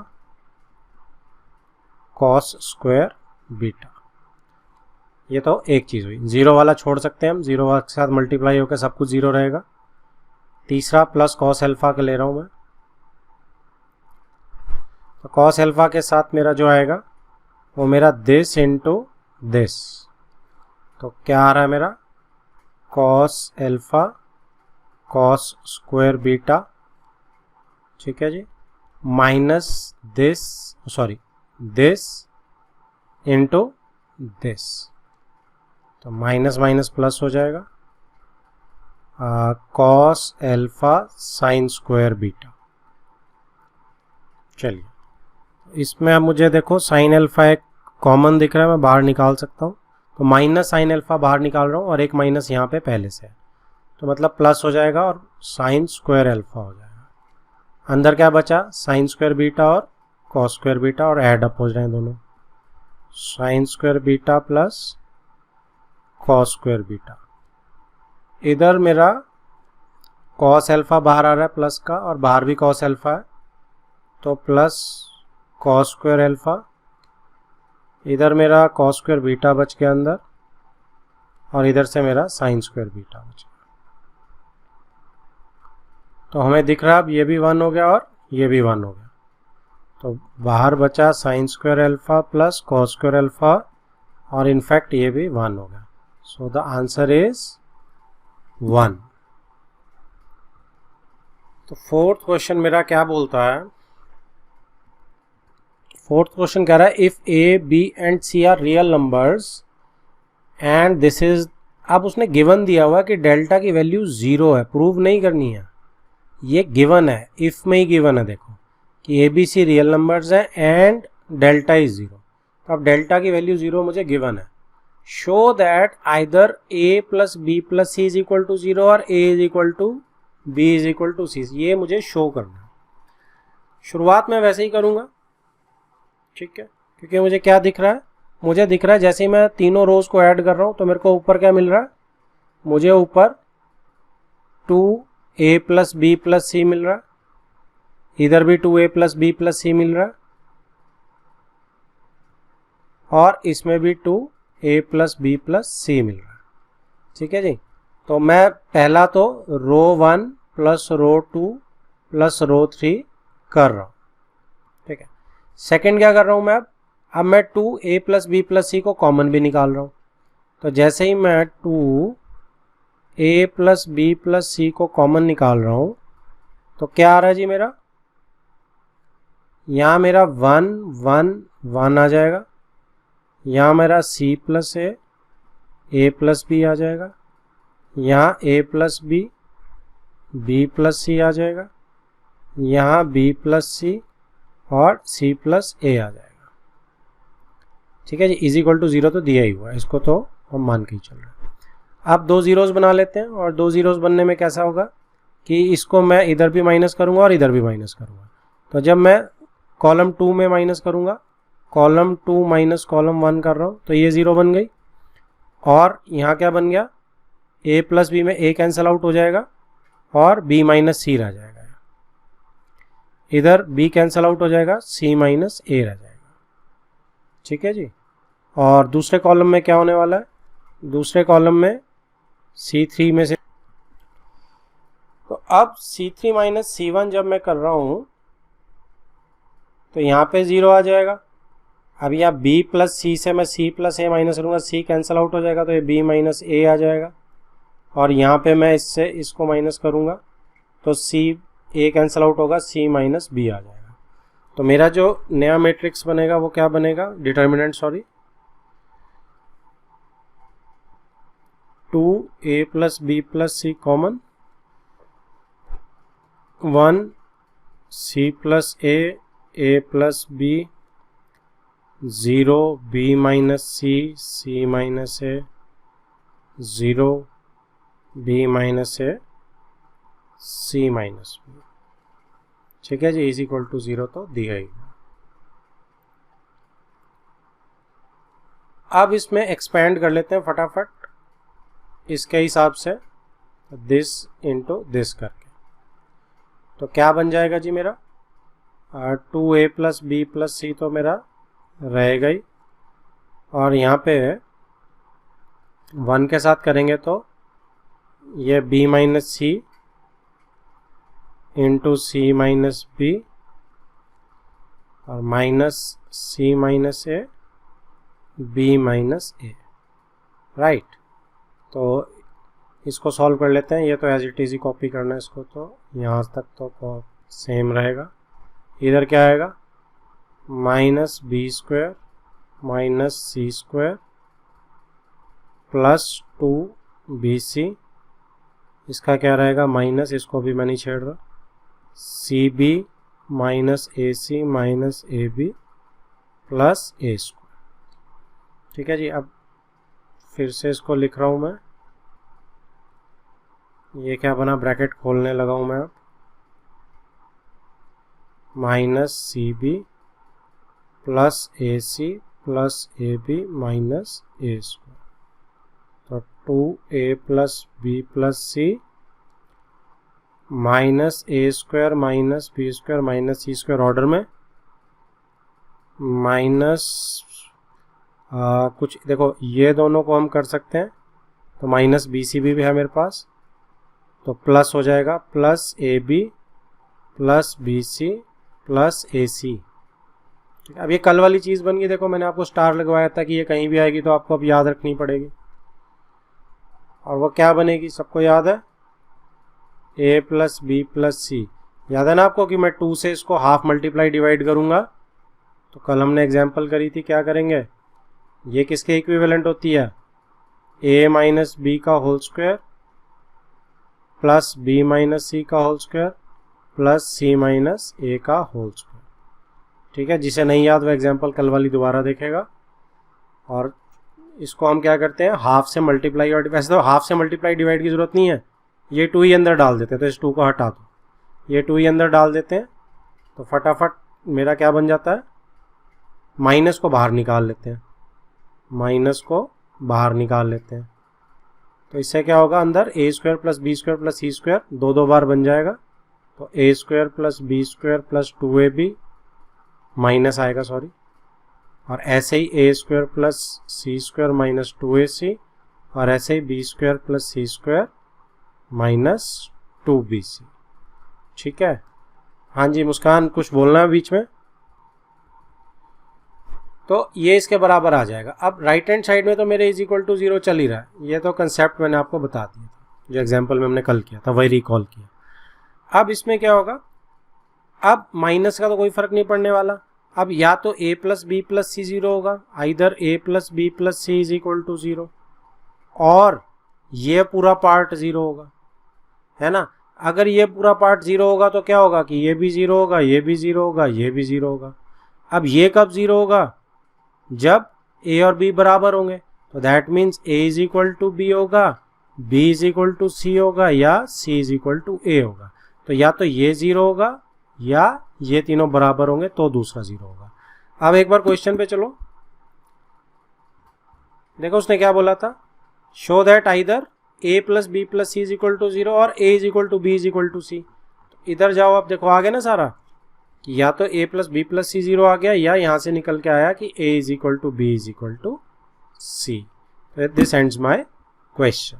cos square beta. ये तो एक चीज़ हुई, जीरो वाला छोड़ सकते हैं हम, जीरो वाला के साथ मल्टीप्लाई होकर सब कुछ जीरो रहेगा। तीसरा प्लस कॉस अल्फा का ले रहा हूँ मैं, तो कॉस अल्फा के साथ मेरा जो आएगा वो मेरा दिस इंटू दिस, तो क्या आ रहा है मेरा cos alpha cos square beta, ठीक है जी, minus this sorry this into this, तो माइनस माइनस प्लस हो जाएगा cos alpha sine square beta. चलिए इसमें अब मुझे देखो साइन अल्फा एक कॉमन दिख रहा है, मैं बाहर निकाल सकता हूँ, तो माइनस साइन अल्फा बाहर निकाल रहा हूँ और एक माइनस यहाँ पे पहले से है, तो मतलब प्लस हो जाएगा और साइन स्क्वायर अल्फा हो जाएगा। अंदर क्या बचा, साइन स्क्वायर बीटा और कॉस स्क्वायर बीटा, और ऐड अप हो जाए दोनों, sign square beta plus cos square beta. इधर मेरा कॉस अल्फा बाहर आ रहा है प्लस का, और बाहर भी कॉस अल्फा है, तो प्लस कॉस स्क्वायर अल्फा, इधर मेरा कॉस स्क्वायर बीटा बच गया अंदर, और इधर से मेरा साइन स्क्वायर बीटा बच गया। तो हमें दिख रहा है अब ये भी 1 हो गया और ये भी 1 हो गया, तो बाहर बचा sine square alpha plus cos square alpha, और इनफैक्ट ये भी 1 हो गया। So the answer is 1। तो फोर्थ क्वेश्चन मेरा क्या बोलता है, फोर्थ क्वेश्चन कह रहा है if a b and c are real numbers and this is, अब उसने गिवन दिया हुआ कि डेल्टा की वैल्यू 0 है, प्रूव नहीं करनी है, ये गिवन है, इफ में ही गिवन है, देखो कि a B c real numbers हैं एंड डेल्टा इज 0, तो अब डेल्टा की वैल्यू 0 मुझे गिवन है। Show that either a plus b plus c is equal to 0 और a is equal to b is equal to c, ये मुझे show करना है। शुरुआत में वैसे ही करूँगा, ठीक है, क्योंकि मुझे क्या दिख रहा है, मुझे दिख रहा है जैसे ही मैं तीनों रोज को ऐड कर रहा हूँ तो मेरे को ऊपर क्या मिल रहा है, मुझे ऊपर 2a प्लस बी प्लस सी मिल रहा है, इधर भी 2a प्लस बी प्लस सी मिल रहा है, और इसमें भी 2a प्लस बी प्लस सी मिल रहा है, ठीक है जी। तो मैं पहला तो रो 1 प्लस रो 2 प्लस रो 3 कर रहा हूँ, ठीक है। सेकंड क्या कर रहा हूँ मैं, अब मैं 2a प्लस बी प्लस सी को कॉमन भी निकाल रहा हूँ, तो जैसे ही मैं 2a प्लस बी प्लस सी को कॉमन निकाल रहा हूँ तो क्या आ रहा है जी मेरा, यहाँ मेरा 1 1 1 आ जाएगा, यहाँ मेरा c plus a plus b आ जाएगा, यहाँ a plus b plus c आ जाएगा, यहाँ b प्लस सी और c प्लस a आ जाएगा, ठीक है जी। इज इक्वल टू 0 तो दिया ही हुआ है, इसको तो हम मान के ही चल रहे हैं। अब दो जीरोस बना लेते हैं, और दो जीरोस बनने में कैसा होगा कि इसको मैं इधर भी माइनस करूंगा और इधर भी माइनस करूंगा, तो जब मैं कॉलम 2 में माइनस करूंगा, कॉलम 2 माइनस कॉलम 1 कर रहा हूँ, तो ये 0 बन गई, और यहाँ क्या बन गया, a प्लस बी में a कैंसिल आउट हो जाएगा और b माइनस सी रह जाएगा, इधर b कैंसिल आउट हो जाएगा, c माइनस a रह जाएगा, ठीक है जी। और दूसरे कॉलम में क्या होने वाला है, दूसरे कॉलम में C3 में से, तो अब C3 माइनस C1 जब मैं कर रहा हूँ तो यहाँ पे 0 आ जाएगा। अब यहाँ b प्लस सी से मैं c प्लस a माइनस करूँगा, c कैंसिल आउट हो जाएगा, तो ये b माइनस a आ जाएगा, और यहाँ पे मैं इससे इसको माइनस करूँगा तो a कैंसिल आउट होगा, c माइनस b आ जाएगा। तो मेरा जो नया मैट्रिक्स बनेगा वो क्या बनेगा, determinant sorry, 2a plus b plus c common, 1 c plus a plus b, 0 b minus c minus a, 0 b minus a c minus b. ठीक है जी, इज इक्वल टू 0 तो दिया ही। अब इसमें एक्सपेंड कर लेते हैं फटाफट इसके हिसाब से, दिस इंटू दिस करके। तो क्या बन जाएगा जी मेरा 2a प्लस बी प्लस सी तो मेरा रहेगा ही, और यहाँ पे 1 के साथ करेंगे तो ये b minus c into c minus b और minus c minus a b minus a, right. तो इसको सॉल्व कर लेते हैं। ये तो एज इट इज ही कॉपी करना है इसको, तो यहाँ तक तो सेम रहेगा। इधर क्या आएगा माइनस बी स्क्वायर माइनस सी स्क्वायर प्लस 2bc, इसका क्या रहेगा माइनस, इसको भी मैं नहीं छेड़ रहा, cb minus ac minus ab plus a square. ठीक है जी, अब फिर से इसको लिख रहा हूँ मैं। ये क्या बना, ब्रैकेट खोलने लगा हूँ मैं अब, minus cb plus ac plus ab minus a square. तो 2a plus b plus c minus a square minus b square minus c square order में, माइनस कुछ देखो ये दोनों को हम कर सकते हैं, तो माइनस bcb भी है मेरे पास, तो प्लस हो जाएगा plus ab plus bc plus ac। ठीक है, अब ये कल वाली चीज़ बन गई। देखो मैंने आपको स्टार लगवाया था कि ये कहीं भी आएगी तो आपको अब याद रखनी पड़ेगी, और वो क्या बनेगी सबको याद है, a प्लस बी प्लस सी। याद है ना आपको कि मैं 2 से इसको हाफ मल्टीप्लाई डिवाइड करूँगा। तो कल हमने एग्जाम्पल करी थी, क्या करेंगे, ये किसके इक्विवेलेंट होती है, a माइनस बी का whole square plus b minus c का whole square plus c minus a का होल स्क्वायर। ठीक है, जिसे नहीं याद वो एग्जाम्पल कल वाली दोबारा देखेगा। और इसको हम क्या करते हैं, हाफ से मल्टीप्लाई, और वैसे तो हाफ से मल्टीप्लाई डिवाइड की जरूरत नहीं है, ये 2 ही अंदर डाल देते हैं, तो इस 2 को हटा दो, ये 2 ही अंदर डाल देते हैं, तो फटाफट मेरा क्या बन जाता है, माइनस को बाहर निकाल लेते हैं, माइनस को बाहर निकाल लेते हैं। तो इससे क्या होगा, अंदर a square plus b square plus c square 2 बार बन जाएगा, तो a square plus b square plus 2ab minus आएगा, सॉरी, और ऐसे ही a square plus c square minus 2ac, और ऐसे ही b square plus c square minus 2bc। ठीक है, हाँ जी मुस्कान कुछ बोलना है बीच में, तो ये इसके बराबर आ जाएगा। अब राइट हैंड साइड में तो मेरे इज इक्वल टू 0 चल ही रहा है, ये तो कंसेप्ट मैंने आपको बता दिया था, जो एग्जाम्पल में हमने कल किया था वही रिकॉल किया। अब इसमें क्या होगा, अब माइनस का तो कोई फर्क नहीं पड़ने वाला, अब या तो a plus b plus c 0 होगा, either a plus b plus c is equal to 0, और ये पूरा पार्ट 0 होगा, है ना। अगर ये पूरा पार्ट 0 होगा तो क्या होगा कि ये भी 0 होगा, ये भी 0 होगा, ये भी 0 होगा। अब ये कब 0 होगा, जब a और b बराबर होंगे, तो that means a is equal to b होगा, b is equal to c होगा, या c is equal to a होगा। तो या तो ये 0 होगा या ये तीनों बराबर होंगे तो दूसरा 0 होगा। अब एक बार क्वेश्चन पे चलो, देखो उसने क्या बोला था, show that either a plus b plus c is equal to 0 और a is equal to b is equal to c. इधर जाओ, आप देखो आ गया ना सारा, कि या तो a plus b plus c 0 आ गया, या यहाँ से निकल के आया कि a is equal to b is equal to c. This ends my question.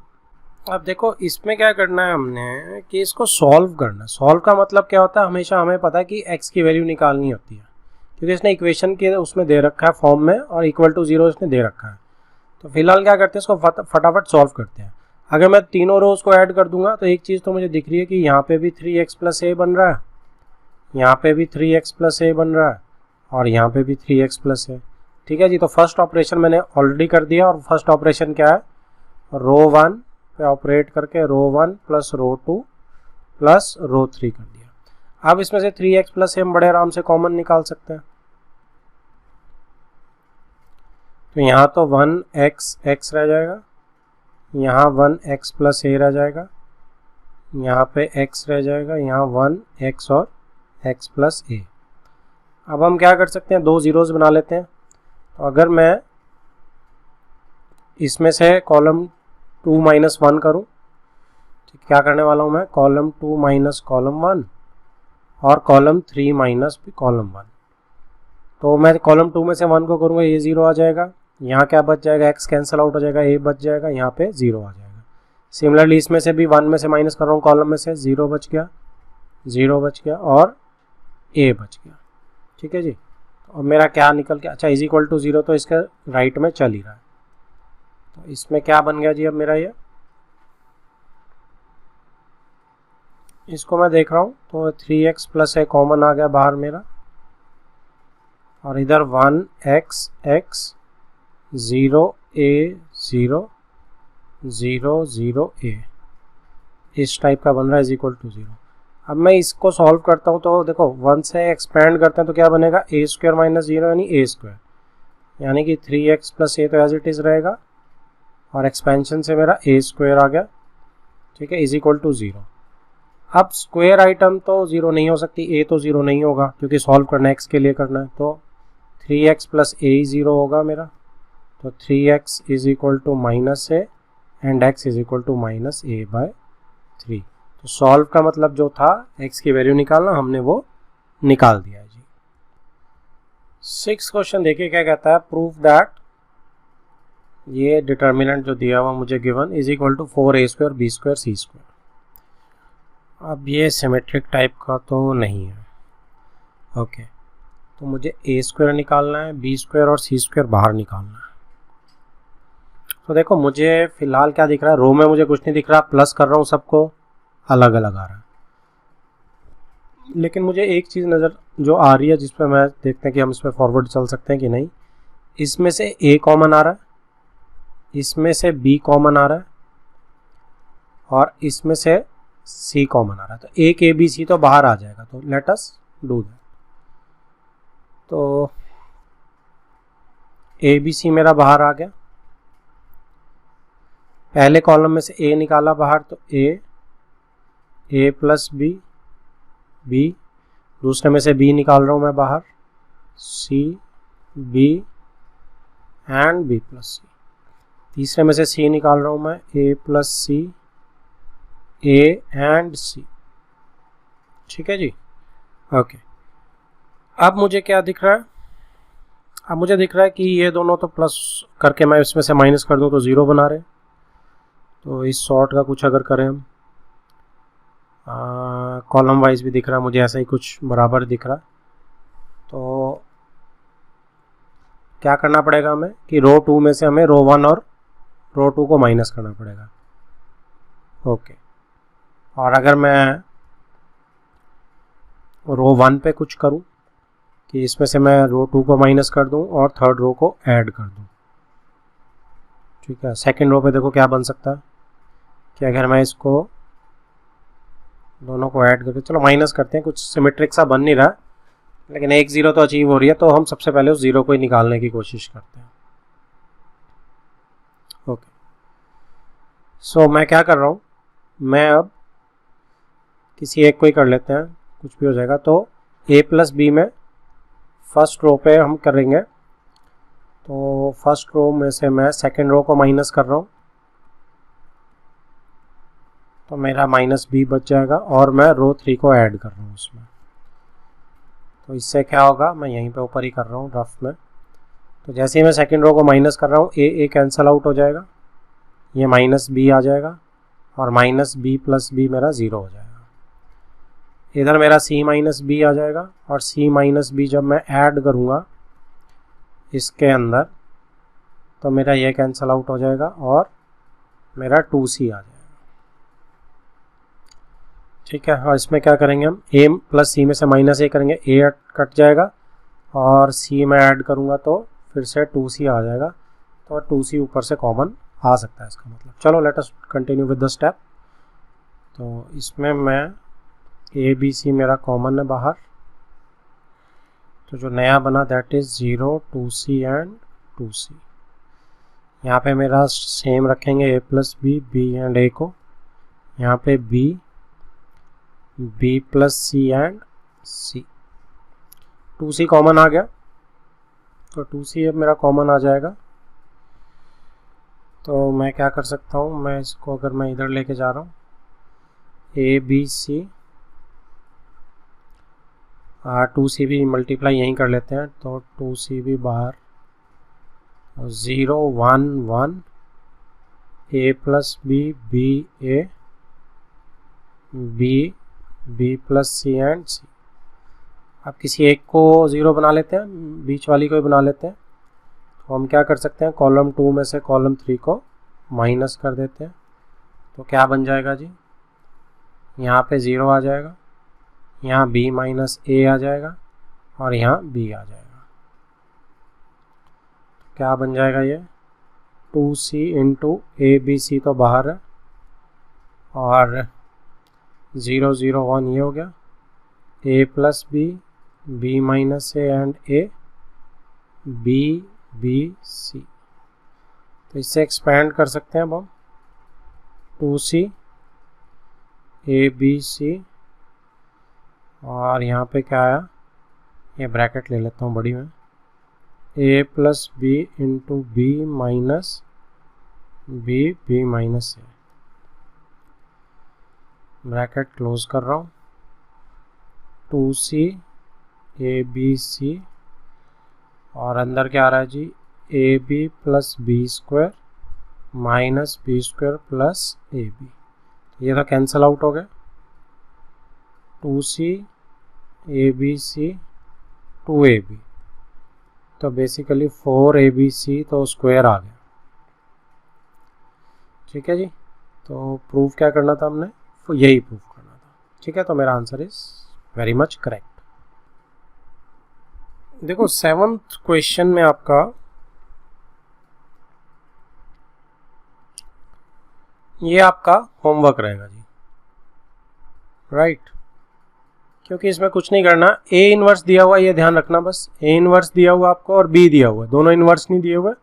अब देखो इसमें क्या करना है हमने, कि इसको सॉल्व करना। सॉल्व का मतलब क्या होता है, हमेशा हमें पता है कि x की वैल्यू निकालनी होती है, क्योंकि इसने इक्वेशन के उसमें दे रखा है फॉर्म में, और इक्वल टू 0 इसने दे रखा है। तो फिलहाल क्या करते हैं, इसको फटाफट सॉल्व करते हैं। अगर मैं तीनों रोज को ऐड कर दूंगा तो एक चीज़ तो मुझे दिख रही है कि यहाँ पे भी 3x प्लस a बन रहा है, यहाँ पे भी 3x प्लस a बन रहा है, और यहाँ पे भी 3x प्लस a। ठीक है जी, तो फर्स्ट ऑपरेशन मैंने ऑलरेडी कर दिया, और फर्स्ट ऑपरेशन क्या है, रो 1 पे ऑपरेट करके रो 1 प्लस रो 2 प्लस रो 3 कर दिया। अब इसमें से 3x प्लस a हम बड़े आराम से कॉमन निकाल सकते हैं, तो यहाँ तो 1x x रह जाएगा, यहाँ 1x प्लस ए रह जाएगा, यहाँ पे x रह जाएगा, यहाँ 1x और x प्लस ए। अब हम क्या कर सकते हैं, दो ज़ीरोज़ बना लेते हैं। तो अगर मैं इसमें से कॉलम 2 माइनस 1 करूँ, तो क्या करने वाला हूँ मैं, कॉलम 2 माइनस कॉलम 1 और कॉलम 3 माइनस कॉलम 1। तो मैं कॉलम 2 में से 1 को करूँगा, ये 0 आ जाएगा, यहाँ क्या बच जाएगा, x कैंसिल आउट हो जाएगा, a बच जाएगा, यहाँ पे 0 आ जाएगा। सिमिलरली इसमें से भी 1 में से माइनस कर रहा हूँ, कॉलम में से 0 बच गया, 0 बच गया और a बच गया। ठीक है जी। और मेरा क्या निकल के, अच्छा इज इक्वल टू 0, तो इसका राइट में चल ही रहा है। तो इसमें क्या बन गया जी अब मेरा ये, इसको मैं देख रहा हूँ तो 3x प्लस ए कॉमन आ गया बाहर मेरा, और इधर 1x x 0 a 0 0 0 a इस टाइप का बन रहा है, इज इक्वल टू 0। अब मैं इसको सॉल्व करता हूँ तो देखो 1 से एक्सपेंड करते हैं तो क्या बनेगा, a स्क्वायर माइनस 0 यानी a स्क्वायर, यानी कि 3x प्लस a तो एज इट इज़ रहेगा, और एक्सपेंशन से मेरा a स्क्वायर आ गया। ठीक है, इज इक्वल टू 0। अब स्क्वायर आइटम तो 0 नहीं हो सकती, a तो 0 नहीं होगा क्योंकि सॉल्व करना है, x के लिए करना है, तो 3x प्लस a ही 0 होगा मेरा। तो 3x is equal to minus a and x is equal to minus a by 3। तो सॉल्व का मतलब जो था x की वैल्यू निकालना, हमने वो निकाल दिया है जी। 6 क्वेश्चन देखिए क्या कहता है, प्रूफ दैट, ये डिटर्मिनेंट जो दिया हुआ मुझे given, is equal to 4a square b square c square. अब ये सिमेट्रिक टाइप का तो नहीं है, ओके। तो मुझे a स्क्वायर निकालना है, b स्क्वायर और c स्क्वायर बाहर निकालना है। तो देखो मुझे फिलहाल क्या दिख रहा है, रो में मुझे कुछ नहीं दिख रहा, प्लस कर रहा हूँ सबको, अलग अलग आ रहा है। लेकिन मुझे एक चीज़ नज़र जो आ रही है, जिस पर मैं देखते हैं कि हम इस पर फॉरवर्ड चल सकते हैं कि नहीं। इसमें से a कॉमन आ रहा है, इसमें से b कॉमन आ रहा है, और इसमें से c कॉमन आ रहा है। तो एक a b c तो बाहर आ जाएगा, तो लेट अस डू दैट। तो a b c मेरा बाहर आ गया, पहले कॉलम में से a निकाला बाहर, तो a प्लस b, दूसरे में से b निकाल रहा हूँ मैं बाहर, c b and b plus c, तीसरे में से c निकाल रहा हूँ मैं, a plus c, a and c। ठीक है जी, ओके। अब मुझे क्या दिख रहा है, अब मुझे दिख रहा है कि ये दोनों तो प्लस करके मैं इसमें से माइनस कर दूँ तो 0 बना रहे। तो इस सॉर्ट का कुछ अगर करें हम, कॉलम वाइज भी दिख रहा है मुझे, ऐसा ही कुछ बराबर दिख रहा। तो क्या करना पड़ेगा हमें कि रो 2 में से हमें रो 1 और रो 2 को माइनस करना पड़ेगा, ओके। और अगर मैं रो 1 पे कुछ करूं कि इसमें से मैं रो 2 को माइनस कर दूं और थर्ड रो को ऐड कर दूं, ठीक है। सेकंड रो पे देखो क्या बन सकता है कि अगर मैं इसको दोनों को ऐड करके, चलो माइनस करते हैं, कुछ सिमेट्रिक सा बन नहीं रहा, लेकिन एक 0 तो अचीव हो रही है, तो हम सबसे पहले उस 0 को ही निकालने की कोशिश करते हैं, ओके। सो मैं क्या कर रहा हूँ, मैं अब किसी एक को ही कर लेते हैं, कुछ भी हो जाएगा। तो a प्लस बी में फर्स्ट रो पे हम करेंगे, तो फर्स्ट रो में से मैं सेकंड रो को माइनस कर रहा हूँ, तो मेरा माइनस b बच जाएगा, और मैं रो 3 को ऐड कर रहा हूँ उसमें। तो इससे क्या होगा, मैं यहीं पे ऊपर ही कर रहा हूँ रफ में। तो जैसे ही मैं सेकंड रो को माइनस कर रहा हूँ, a कैंसिल आउट हो जाएगा, ये माइनस b आ जाएगा, और माइनस b प्लस b मेरा 0 हो जाएगा। इधर मेरा c माइनस b आ जाएगा, और c माइनस b जब मैं ऐड करूँगा इसके अंदर, तो मेरा ये कैंसिल आउट हो जाएगा, और मेरा 2c आ जाएगा, ठीक है। और इसमें क्या करेंगे हम, a प्लस c में से माइनस a करेंगे, a कट जाएगा, और c में ऐड करूँगा तो फिर से 2c आ जाएगा, तो 2c ऊपर से कॉमन आ सकता है इसका मतलब। चलो let us continue with the step. तो इसमें मैं a b c मेरा कॉमन है बाहर, तो जो नया बना that is 0 2c and 2c। यहाँ पे मेरा सेम रखेंगे a plus b, b and a को, यहाँ पे b, b plus c and c. 2c common आ गया, तो 2c अब मेरा कॉमन आ जाएगा। तो मैं क्या कर सकता हूँ, मैं इसको अगर मैं इधर लेके जा रहा हूँ, ए बी सी, 2c भी मल्टीप्लाई यहीं कर लेते हैं, तो 2c भी बाहर, 0 1 1, a plus b, b a, b, b plus c and c. अब किसी एक को 0 बना लेते हैं, बीच वाली को ही बना लेते हैं। तो हम क्या कर सकते हैं, कॉलम 2 में से कॉलम 3 को माइनस कर देते हैं। तो क्या बन जाएगा जी, यहाँ पे 0 आ जाएगा, यहाँ b माइनस ए आ जाएगा और यहाँ b आ जाएगा। क्या बन जाएगा ये, 2c into A B c तो बाहर है, और 0 0 1 ये हो गया, a plus b, b minus a and a, b b c. तो इससे एक्सपेंड कर सकते हैं अब हम, 2c ए बी सी, और यहाँ पे क्या आया, ये ब्रैकेट ले लेता हूँ बड़ी में, a plus b into b minus b, b minus a, bracket close कर रहा हूँ, 2c ए बी सी, और अंदर क्या आ रहा है जी, a b plus b square minus b square plus a b. ये तो कैंसिल आउट हो गया, 2c A B C 2ab, तो बेसिकली 4abc तो स्क्वायर आ गया। ठीक है जी, तो प्रूफ क्या करना था हमने, यही प्रूफ करना था। ठीक है, तो मेरा answer is very much correct. देखो 7th क्वेश्चन में आपका ये आपका होमवर्क रहेगा जी, राइट, क्योंकि इसमें कुछ नहीं करना, ए इनवर्स दिया हुआ, ये ध्यान रखना बस, ए इनवर्स दिया हुआ आपको और बी दिया हुआ, दोनों इनवर्स नहीं दिए हुए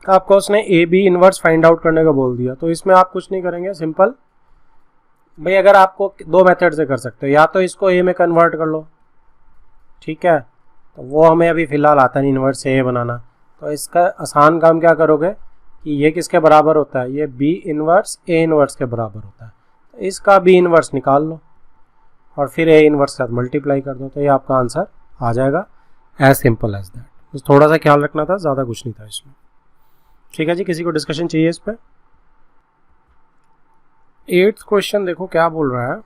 आपको, उसने A B inverse find out करने का बोल दिया। तो इसमें आप कुछ नहीं करेंगे, सिंपल भाई, अगर आपको 2 मेथड से कर सकते हो, या तो इसको ए में कन्वर्ट कर लो, ठीक है, तो वो हमें अभी फ़िलहाल आता नहीं इन्वर्स से ए बनाना। तो इसका आसान काम क्या करोगे कि ये किसके बराबर होता है, ये बी इनवर्स ए इनवर्स के बराबर होता है, तो इसका बी इनवर्स निकाल लो और फिर ए इनवर्स के साथ मल्टीप्लाई कर दो, तो ये आपका आंसर आ जाएगा, एज सिंपल एज दैट। बस थोड़ा सा ख्याल रखना था, ज़्यादा कुछ नहीं था इसमें। ठीक है जी, किसी को डिस्कशन चाहिए इस पर? 8th क्वेश्चन देखो क्या बोल रहा है,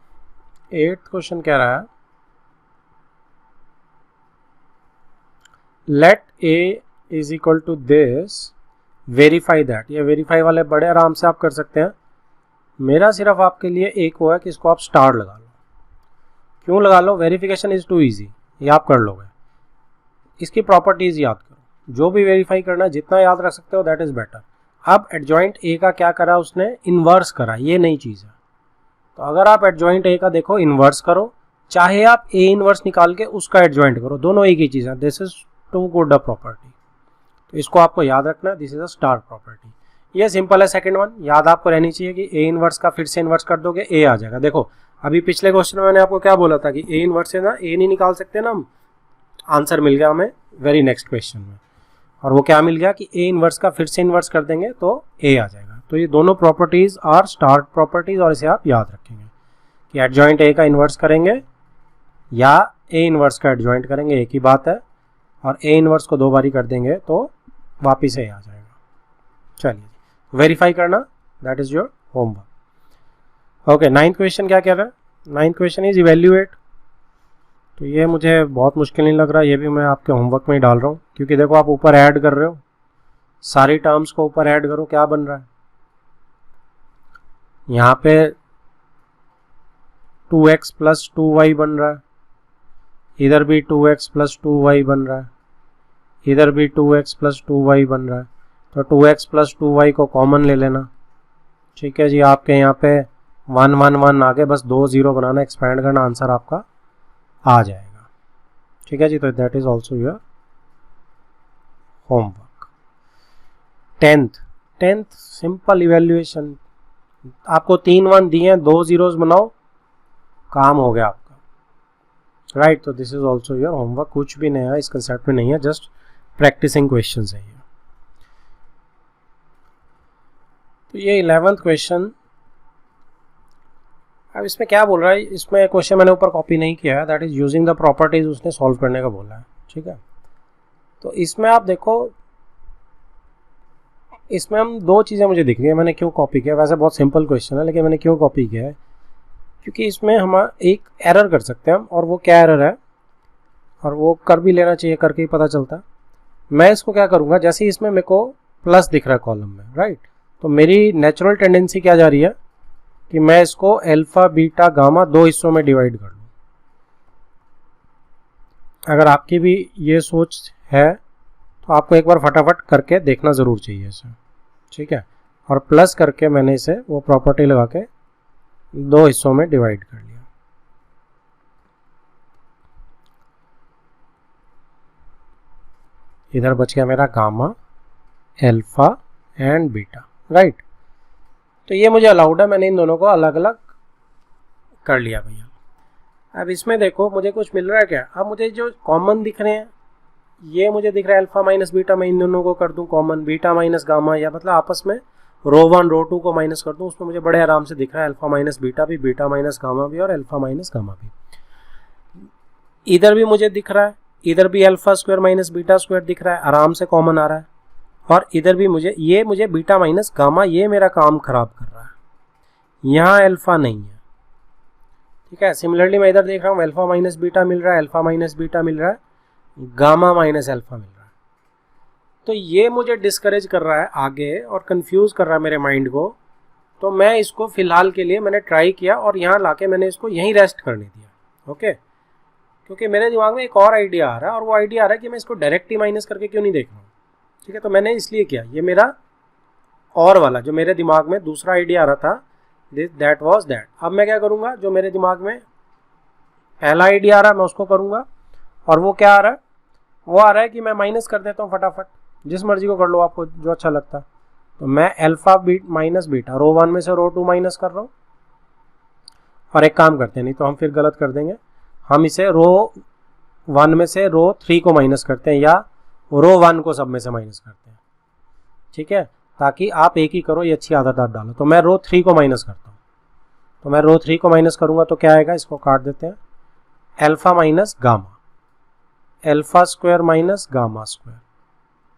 8th क्वेश्चन कह रहा है, let A is equal to this, verify that. ये वेरीफाई वाले बड़े आराम से आप कर सकते हैं, मेरा सिर्फ आपके लिए एक वो है कि इसको आप स्टार लगा लो। क्यों लगा लो, वेरिफिकेशन इज टू इजी, ये आप कर लोगे। इसकी प्रॉपर्टीज याद करो, जो भी वेरीफाई करना जितना याद रख सकते हो दैट इज बेटर। अब एडजॉइंट ए का क्या करा उसने, इन्वर्स करा, ये नई चीज़ है। तो अगर आप एडजॉइंट ए का देखो इन्वर्स करो, चाहे आप ए इन्वर्स निकाल के उसका एडजॉइंट करो, दोनों एक ही चीज़ है। This is too good a property, तो इसको आपको याद रखना है, this is a star property. ये सिंपल है। सेकंड वन याद आपको रहनी चाहिए कि ए इनवर्स का फिर से इन्वर्स कर दोगे ए आ जाएगा। देखो अभी पिछले क्वेश्चन में मैंने आपको क्या बोला था कि ए इनवर्स से ना ए नहीं निकाल सकते ना हम, आंसर मिल गया हमें वेरी नेक्स्ट क्वेश्चन में, और वो क्या मिल गया कि ए इनवर्स का फिर से इन्वर्स कर देंगे तो ए आ जाएगा। तो ये दोनों प्रॉपर्टीज आर स्टार प्रॉपर्टीज, और इसे आप याद रखेंगे कि एडजॉइंट ए का इन्वर्स करेंगे या ए इनवर्स का एडजॉइंट करेंगे, एक ही बात है, और ए इनवर्स को 2 बारी कर देंगे तो वापिस ए आ जाएगा। चलिए वेरीफाई करना, that is your homework. Okay, 9th question क्या कह रहा है, 9th क्वेश्चन इज इवेल्युएट। तो ये मुझे बहुत मुश्किल नहीं लग रहा, ये भी मैं आपके होमवर्क में ही डाल रहा हूँ, क्योंकि देखो आप ऊपर ऐड कर रहे हो, सारी टर्म्स को ऊपर ऐड करो, क्या बन रहा है यहाँ पे 2x प्लस 2y बन रहा है, इधर भी 2x प्लस 2y बन रहा है, इधर भी 2x प्लस 2y बन रहा है। तो 2x प्लस 2y को कॉमन ले लेना, ठीक है जी। आपके यहाँ पे 1 1 1 आगे बस 2 0 बनाना, एक्सपेंड करना, आंसर आपका आ जाएगा। ठीक है जी, तो that is also your homework. Tenth simple evaluation, आपको 3 1 दिए हैं, 2 zeros बनाओ, काम हो गया आपका, राइट। तो this is also your homework, कुछ भी नया इस कंसेप्ट में नहीं है, जस्ट प्रैक्टिसिंग क्वेश्चन है ये। तो ये 11th क्वेश्चन, अब इसमें क्या बोल रहा है, इसमें क्वेश्चन मैंने ऊपर कॉपी नहीं किया है, that is using the properties उसने सॉल्व करने का बोला है, ठीक है। तो इसमें आप देखो, इसमें हम 2 चीज़ें मुझे दिख रही है, मैंने क्यों कॉपी किया, वैसे बहुत सिंपल क्वेश्चन है लेकिन मैंने क्यों कॉपी किया है, क्योंकि इसमें हम एक एरर कर सकते हैं हम, और वो क्या एरर है, और वो कर भी लेना चाहिए, करके ही पता चलता है। मैं इसको क्या करूँगा, जैसे इसमें मेरे को प्लस दिख रहा है कॉलम में, राइट, तो मेरी नेचुरल टेंडेंसी क्या जा रही है कि मैं इसको अल्फा बीटा गामा 2 हिस्सों में डिवाइड कर लूँ। अगर आपकी भी ये सोच है तो आपको एक बार फटाफट करके देखना ज़रूर चाहिए इसे, ठीक है। और प्लस करके मैंने इसे वो प्रॉपर्टी लगा के 2 हिस्सों में डिवाइड कर लिया। इधर बच गया मेरा gamma, alpha and beta, right. तो ये मुझे अलाउड है, मैंने इन दोनों को अलग अलग कर लिया भैया। अब इसमें देखो मुझे कुछ मिल रहा है क्या, अब मुझे जो कॉमन दिख रहे हैं, ये मुझे दिख रहा है अल्फा माइनस बीटा, मैं इन दोनों को कर दूं कॉमन, बीटा माइनस गामा, या मतलब आपस में रो 1 रो 2 को माइनस कर दूं, उसमें मुझे बड़े आराम से दिख रहा है अल्फा माइनस बीटा भी, बीटा माइनस गामा भी, और अल्फा माइनस गामा भी। इधर भी मुझे दिख रहा है, इधर भी alpha square minus beta square दिख रहा है, आराम से कॉमन आ रहा है। और इधर भी मुझे बीटा माइनस गामा, ये मेरा काम खराब कर रहा है, यहाँ अल्फा नहीं है, ठीक है। सिमिलरली मैं इधर देख रहा हूँ अल्फा माइनस बीटा मिल रहा है, अल्फा माइनस बीटा मिल रहा है, गामा माइनस अल्फा मिल रहा है। तो ये मुझे डिस्करेज कर रहा है आगे और कंफ्यूज कर रहा है मेरे माइंड को। तो मैं इसको फिलहाल के लिए मैंने ट्राई किया और यहाँ लाके मैंने इसको यहीं रेस्ट करने दिया, ओके। क्योंकि मेरे दिमाग में एक और आइडिया आ रहा है, और वो आइडिया आ रहा है कि मैं इसको डायरेक्ट ही माइनस करके क्यों नहीं देख रहा हूँ, ठीक है। तो मैंने इसलिए किया, ये मेरा और वाला जो मेरे दिमाग में दूसरा आइडिया आ रहा था, दैट वाज दैट। अब मैं क्या करूँगा, जो मेरे दिमाग में पहला आइडिया आ रहा है मैं उसको करूँगा, और वो क्या आ रहा है, वो आ रहा है कि मैं माइनस कर देता हूँ फटाफट, जिस मर्जी को कर लो आपको जो अच्छा लगता है। तो मैं अल्फा माइनस बीटा रो 1 में से रो 2 माइनस कर रहा हूँ, और एक काम करते हैं, नहीं तो हम फिर गलत कर देंगे, हम इसे रो 1 में से रो 3 को माइनस करते हैं, या रो 1 को सब में से माइनस करते हैं, ठीक है, ताकि आप एक ही करो, ये अच्छी आदत आप डालो। तो मैं रो 3 को माइनस करता हूँ, तो मैं रो 3 को माइनस करूँगा तो क्या आएगा, इसको काट देते हैं, alpha minus gamma, alpha square minus gamma square,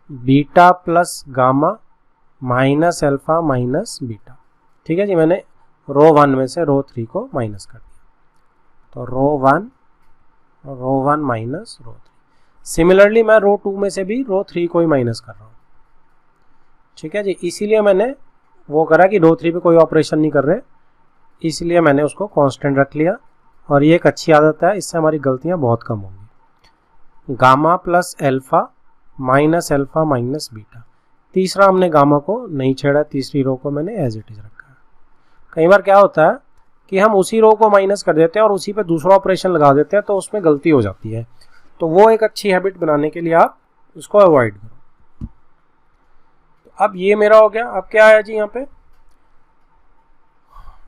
beta plus gamma minus alpha minus beta, ठीक है जी। मैंने रो 1 में से रो 3 को माइनस कर दिया, तो रो 1 माइनस रो 3। सिमिलरली मैं रो 2 में से भी रो 3 को ही माइनस कर रहा हूँ, ठीक है जी। इसीलिए मैंने वो करा कि रो 3 पे कोई ऑपरेशन नहीं कर रहे, इसलिए मैंने उसको कांस्टेंट रख लिया, और ये एक अच्छी आदत है, इससे हमारी गलतियाँ बहुत कम होंगी। Gamma plus alpha minus alpha minus beta, तीसरा हमने गामा को नहीं छेड़ा, तीसरी रो को मैंने एज इट इज रखा है। कई बार क्या होता है कि हम उसी रो को माइनस कर देते हैं और उसी पे दूसरा ऑपरेशन लगा देते हैं, तो उसमें गलती हो जाती है। तो वो एक अच्छी हैबिट बनाने के लिए आप उसको अवॉइड करो। तो अब ये मेरा हो गया। अब क्या है जी यहाँ पे,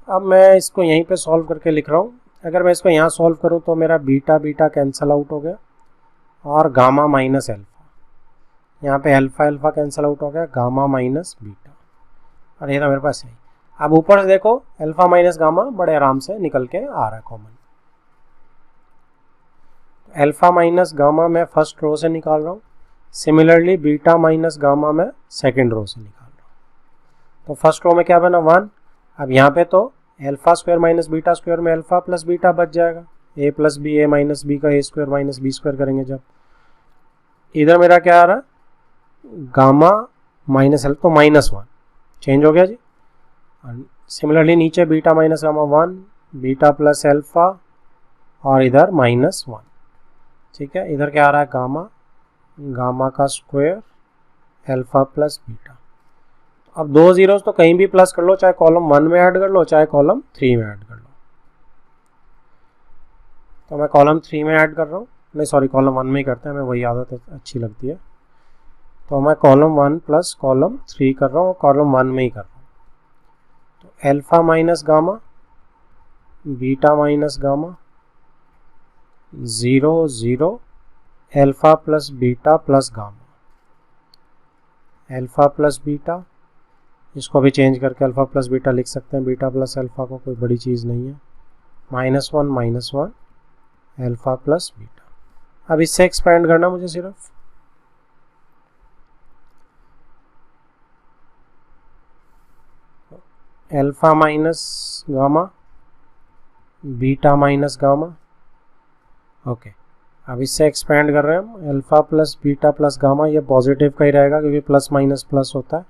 अब मैं इसको यहीं पे सॉल्व करके लिख रहा हूँ। अगर मैं इसको यहाँ सॉल्व करूँ तो मेरा बीटा बीटा कैंसिल आउट हो गया, और गामा माइनस अल्फा, यहाँ पे अल्फा अल्फा कैंसिल आउट हो गया, गामा माइनस बीटा, और ये था मेरे पास यही। अब ऊपर से देखो अल्फा माइनस गामा बड़े आराम से निकल के आ रहा है कॉमन। अल्फा माइनस गामा मैं फर्स्ट रो से निकाल रहा हूँ, सिमिलरली बीटा माइनस गामा मैं सेकेंड रो से निकाल रहा हूँ। तो फर्स्ट रो में क्या बना 1। अब यहाँ पे तो alpha square minus beta square में अल्फा प्लस बीटा बच जाएगा, ए प्लस बी, ए माइनस बी का ए स्क्वायर माइनस बी स्क्वायर करेंगे जब। इधर मेरा क्या आ रहा है, गामा माइनस अल्फा, तो -1 चेंज हो गया जी। सिमिलरली नीचे beta minus gamma 1, beta plus alpha, और इधर -1, ठीक है। इधर क्या आ रहा है, गामा, गामा का स्क्वायर अल्फा प्लस बीटा। अब 2 जीरोस तो कहीं भी प्लस कर लो, चाहे कॉलम 1 में ऐड कर लो चाहे कॉलम 3 में ऐड कर लो। तो मैं कॉलम 3 में ऐड कर रहा हूँ, नहीं सॉरी कॉलम 1 में ही करते हैं, हमें वही आदत अच्छी लगती है। तो मैं कॉलम 1 प्लस कॉलम 3 कर रहा हूँ, कॉलम 1 में ही कर रहा हूँ। तो alpha minus gamma, beta minus gamma, 0 0, alpha plus beta plus gamma, alpha plus beta, इसको भी चेंज करके अल्फा प्लस बीटा लिख सकते हैं, बीटा प्लस अल्फा को कोई बड़ी चीज़ नहीं है, -1 अल्फा प्लस बीटा। अब इससे एक्सपेंड करना मुझे सिर्फ, alpha minus gamma, beta minus gamma. Okay, अब इससे एक्सपेंड कर रहे हैं हम, alpha plus beta plus gamma, ये पॉजिटिव का ही रहेगा क्योंकि प्लस माइनस प्लस होता है,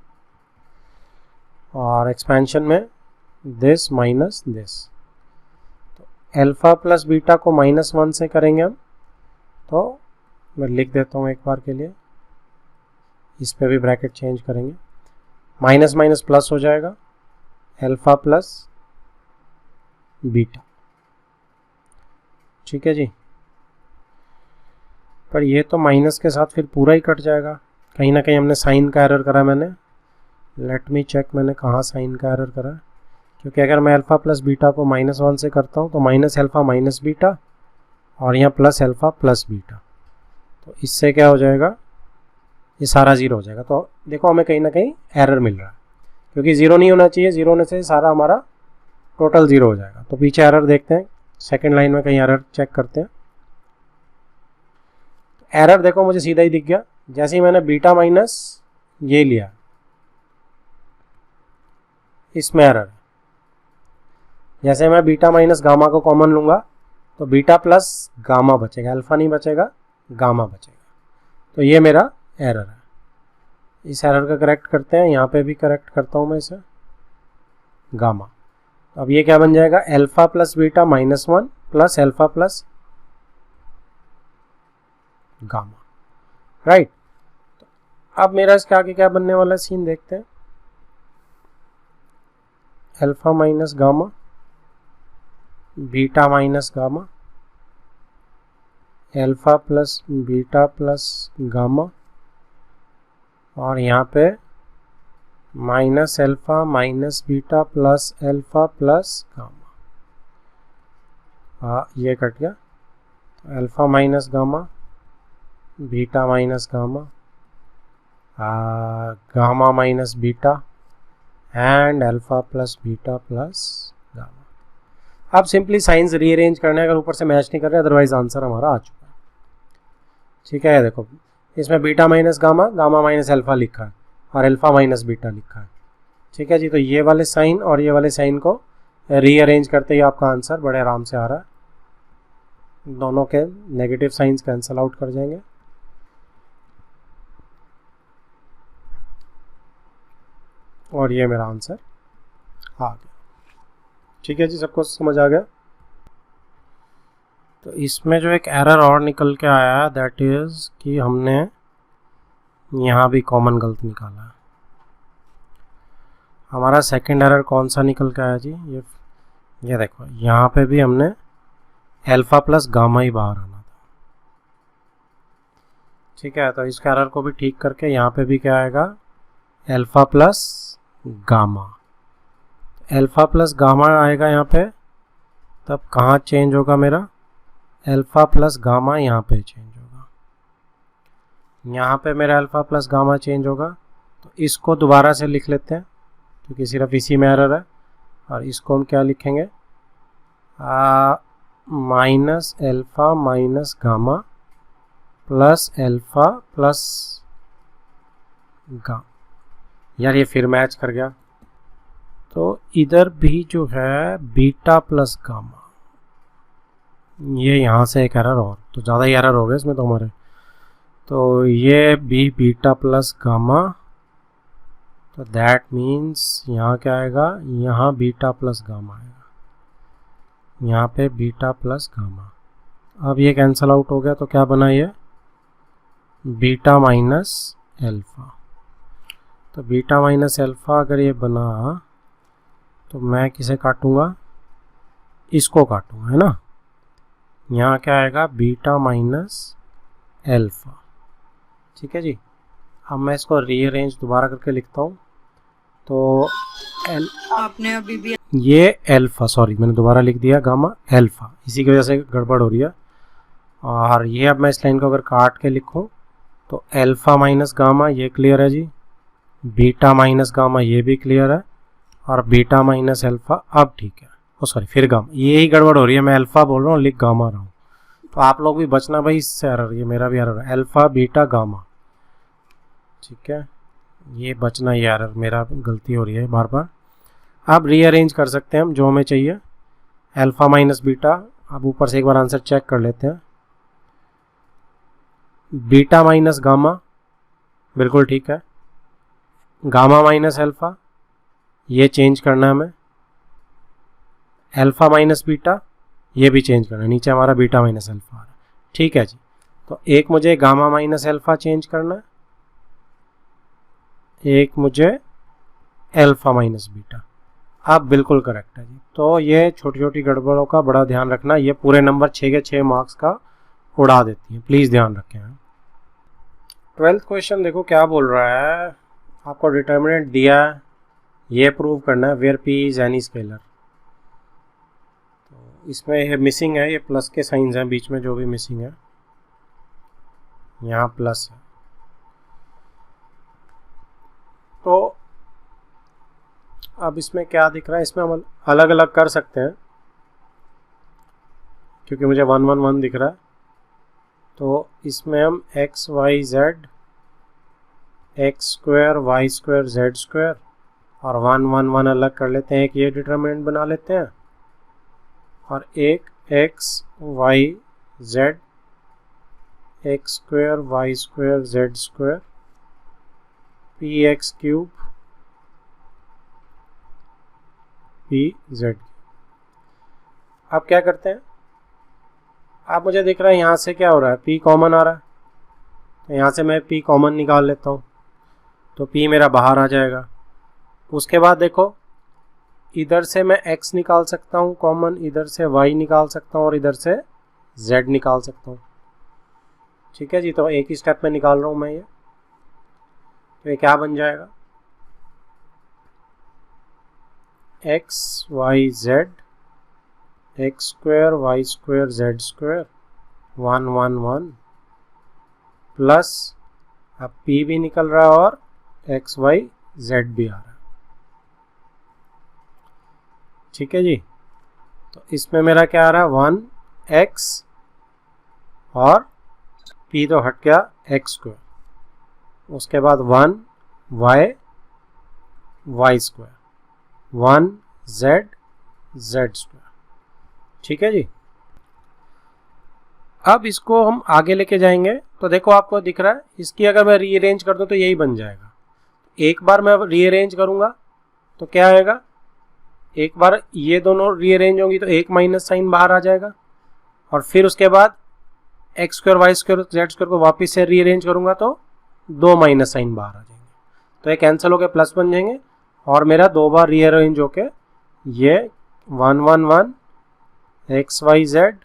और एक्सपेंशन में दिस माइनस दिस। तो अल्फा प्लस बीटा को -1 से करेंगे हम, तो मैं लिख देता हूँ एक बार के लिए, इस पे भी ब्रैकेट चेंज करेंगे, माइनस माइनस प्लस हो जाएगा, अल्फा प्लस बीटा। ठीक है जी, पर ये तो माइनस के साथ फिर पूरा ही कट जाएगा, कहीं ना कहीं हमने साइन का एरर करा। मैंने लेट मी चेक, मैंने कहाँ साइन का एरर करा, क्योंकि अगर मैं अल्फ़ा प्लस बीटा को -1 से करता हूँ तो माइनस अल्फ़ा माइनस बीटा, और यहाँ प्लस अल्फ़ा प्लस बीटा, तो इससे क्या हो जाएगा, ये सारा 0 हो जाएगा। तो देखो हमें कहीं ना कहीं एरर मिल रहा है, क्योंकि 0 नहीं होना चाहिए, 0 होने से सारा हमारा टोटल 0 हो जाएगा। तो पीछे एरर देखते हैं, सेकेंड लाइन में कहीं एरर चेक करते हैं। एरर देखो मुझे सीधा ही दिख गया, जैसे ही मैंने बीटा माइनस ये लिया, इसमें एरर है। जैसे मैं बीटा माइनस गामा को कॉमन लूँगा तो बीटा प्लस गामा बचेगा, अल्फा नहीं बचेगा, गामा बचेगा। तो ये मेरा एरर है, इस एरर का करेक्ट करते हैं, यहाँ पे भी करेक्ट करता हूँ मैं इसे, गामा। अब ये क्या बन जाएगा, alpha plus beta -1 plus alpha plus gamma, right. अब मेरा इसके आगे क्या बनने वाला है सीन देखते हैं, alpha minus gamma, beta minus gamma, alpha plus beta plus gamma, और यहाँ पे minus alpha minus beta plus alpha plus gamma. ये कट गया, alpha minus gamma, beta minus gamma, gamma minus beta, and alpha plus beta plus gamma. अब simply science rearrange करने, अगर ऊपर से मैच नहीं कर रहे, अदरवाइज आंसर हमारा आ चुका है। ठीक है, देखो इसमें beta minus gamma, gamma minus alpha लिखा है, और अल्फा माइनस बीटा लिखा है। ठीक है जी, तो ये वाले साइन और ये वाले साइन को रीअरेंज करते ही आपका आंसर बड़े आराम से आ रहा है, दोनों के नेगेटिव साइंस कैंसिल आउट कर जाएंगे। और ये मेरा आंसर आ गया। ठीक है जी, सबको समझ आ गया। तो इसमें जो एक एरर और निकल के आया है, दैट इज़ कि हमने यहाँ भी कॉमन गलत निकाला है। हमारा सेकंड एरर कौन सा निकल के आया जी, ये देखो, यहाँ पे भी हमने अल्फा प्लस गामा ही बाहर आना था। ठीक है, तो इस एरर को भी ठीक करके यहाँ पे भी क्या आएगा, alpha plus gamma. Alpha plus gamma आएगा यहाँ पे, तब कहाँ चेंज होगा मेरा, अल्फा प्लस गामा यहाँ पे चेंज होगा, यहाँ पे मेरा अल्फा प्लस गामा चेंज होगा। तो इसको दोबारा से लिख लेते हैं क्योंकि सिर्फ इसी में एरर है, और इसको हम क्या लिखेंगे, minus alpha minus gamma plus alpha plus gamma. यार ये फिर मैच कर गया, तो इधर भी जो है बीटा प्लस गामा, ये यहाँ से एक एरर और, तो ज़्यादा ही एरर हो गए इसमें तो हमारे। तो ये भी बीटा प्लस गामा, तो दैट मीन्स यहाँ क्या आएगा, यहाँ बीटा प्लस गामा आएगा, यहाँ पे बीटा प्लस गामा। अब ये कैंसल आउट हो गया, तो क्या बना ये, बीटा माइनस अल्फा। तो बीटा माइनस अल्फा अगर ये बना, तो मैं किसे काटूंगा, इसको काटूंगा, है ना। यहाँ क्या आएगा, बीटा माइनस अल्फा। ठीक है जी, अब मैं इसको रीअरेंज दोबारा करके लिखता हूँ। तो आपने अभी भी ये एल्फा, सॉरी मैंने दोबारा लिख दिया गामा एल्फा, इसी की वजह से गड़बड़ हो रही है। और ये अब मैं इस लाइन को अगर काट के लिखूं तो एल्फा माइनस गामा ये क्लियर है जी, बीटा माइनस गामा ये भी क्लियर है, और बीटा माइनस एल्फा अब ठीक है। ओ सॉरी फिर गामा, ये ही गड़बड़ हो रही है, मैं एल्फा बोल रहा हूँ लिख गामा रहा हूँ। तो आप लोग भी बचना भाई इससे एरर, ये मेरा भी एरर है, एल्फा बीटा गामा, ठीक है, ये बचना, ये एरर मेरा गलती हो रही है बार बार। अब रीअरेंज कर सकते हैं हम जो हमें चाहिए, एल्फा माइनस बीटा। अब ऊपर से एक बार आंसर चेक कर लेते हैं, बीटा माइनस गामा बिल्कुल ठीक है, गामा माइनस एल्फा ये चेंज करना है हमें, एल्फा माइनस बीटा ये भी चेंज करना है, नीचे हमारा बीटा माइनस एल्फा आ रहा है, ठीक है जी। तो एक मुझे गामा माइनस एल्फा चेंज करना है, एक मुझे एल्फा माइनस बीटा, अब बिल्कुल करेक्ट है जी। तो ये छोटी छोटी गड़बड़ों का बड़ा ध्यान रखना, ये पूरे नंबर 6 के 6 मार्क्स का उड़ा देती है, प्लीज़ ध्यान रखें। 12th क्वेश्चन देखो क्या बोल रहा है, आपको डिटर्मिनेंट दिया है, ये प्रूव करना है where p is any scalar. तो इसमें ये मिसिंग है, ये प्लस के साइंस हैं बीच में, जो भी मिसिंग है यहाँ प्लस है। तो अब इसमें क्या दिख रहा है, इसमें हम अलग अलग कर सकते हैं क्योंकि मुझे 1 1 1 दिख रहा है। तो इसमें हम x y z, x square y square z square और 1 1 1 अलग कर लेते हैं, एक ये डिटरमिनेंट बना लेते हैं और एक x y z, x square y square z square p x cube p z. अब क्या करते हैं, आप मुझे दिख रहा है यहाँ से क्या हो रहा है, p कॉमन आ रहा है, तो यहाँ से मैं p कॉमन निकाल लेता हूँ, तो p मेरा बाहर आ जाएगा। उसके बाद देखो इधर से मैं x निकाल सकता हूँ कॉमन, इधर से y निकाल सकता हूँ और इधर से z निकाल सकता हूँ, ठीक है जी। तो एक ही स्टेप में निकाल रहा हूँ मैं ये, तो ये क्या बन जाएगा, x y z, x square y square z square 1 1 1 plus, अब p भी निकल रहा है और एक्स वाई जेड भी आ रहा है, ठीक है जी। तो इसमें मेरा क्या आ रहा है 1x और p तो हट गया एक्स स्क्वायर, उसके बाद 1y Y square, 1z Z square, ठीक है जी। अब इसको हम आगे लेके जाएंगे, तो देखो आपको दिख रहा है, इसकी अगर मैं रीअरेंज कर दूं तो यही बन जाएगा। एक बार मैं रीअरेंज करूंगा तो क्या आएगा, एक बार ये दोनों रीअरेंज होंगी तो एक माइनस साइन बाहर आ जाएगा, और फिर उसके बाद x square y square z square को वापस से रीअरेंज करूंगा तो 2 माइनस साइन बाहर आ जाएंगे, तो ये कैंसिल होकर प्लस बन जाएंगे, और मेरा 2 बार रीअरेंज होके ये 1 1 1 एक्स वाई जेड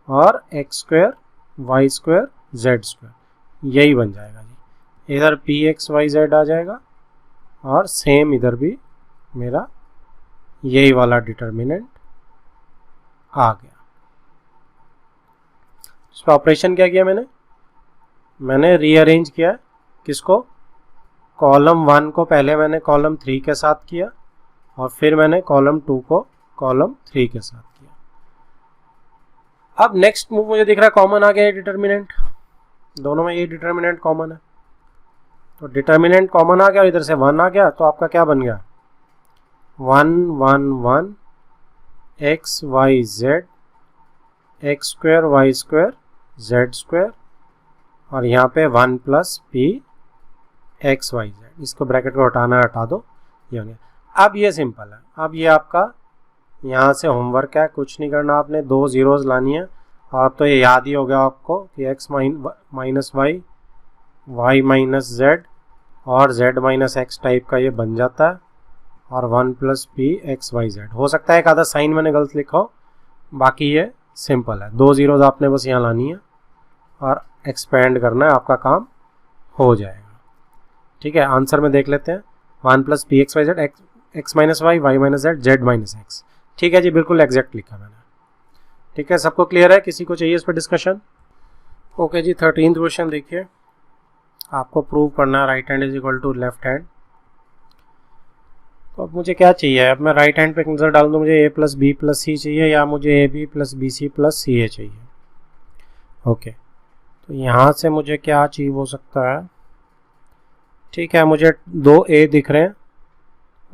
और x square y square z square यही बन जाएगा जी। इधर पी एक्स वाई जेड आ जाएगा और सेम इधर भी मेरा यही वाला डिटर्मिनेंट आ गया। इस पर ऑपरेशन क्या किया मैंने रीअरेंज किया, किसको, कॉलम 1 को पहले मैंने कॉलम 3 के साथ किया और फिर मैंने कॉलम 2 को कॉलम 3 के साथ किया। अब नेक्स्ट मूव मुझे दिख रहा है कॉमन आ गया डिटर्मिनेंट, दोनों में ये डिटर्मिनेंट कॉमन है, तो डिटर्मिनेंट कॉमन आ गया और इधर से 1 आ गया, तो आपका क्या बन गया 1 1 1 x y z, x square y square z square और यहाँ पे 1 plus p x y z, इसको ब्रैकेट को हटाना है हटा दो, ये हो गया। अब ये सिंपल है, अब ये आपका यहाँ से होमवर्क है, कुछ नहीं करना आपने, 2 जीरोज लानी है, और अब तो ये याद ही हो गया आपको कि x minus y, y minus z और जेड माइनस एक्स टाइप का ये बन जाता है, और 1 plus p x y z. हो सकता है एक आधा साइन मैंने गलत लिखा हो, बाकी ये सिंपल है, 2 जीरोज आपने बस यहाँ लानी है और एक्सपेंड करना है, आपका काम हो जाएगा। ठीक है, आंसर में देख लेते हैं 1 plus p x y z, x minus y, y minus z, z minus x. ठीक है जी, बिल्कुल एग्जैक्ट लिखा मैंने। ठीक है, सबको क्लियर है? किसी को चाहिए इस पर डिस्कशन? ओके जी, 13th क्वेश्चन देखिए, आपको प्रूव करना है right hand is equal to left hand. तो अब मुझे क्या चाहिए? अब मैं राइट हैंड पे नज़र डाल दूँ, मुझे a plus b plus c चाहिए या मुझे a b plus b c plus c a चाहिए। ओके, तो यहाँ से मुझे क्या अचीव हो सकता है? ठीक है, मुझे 2 ए दिख रहे हैं,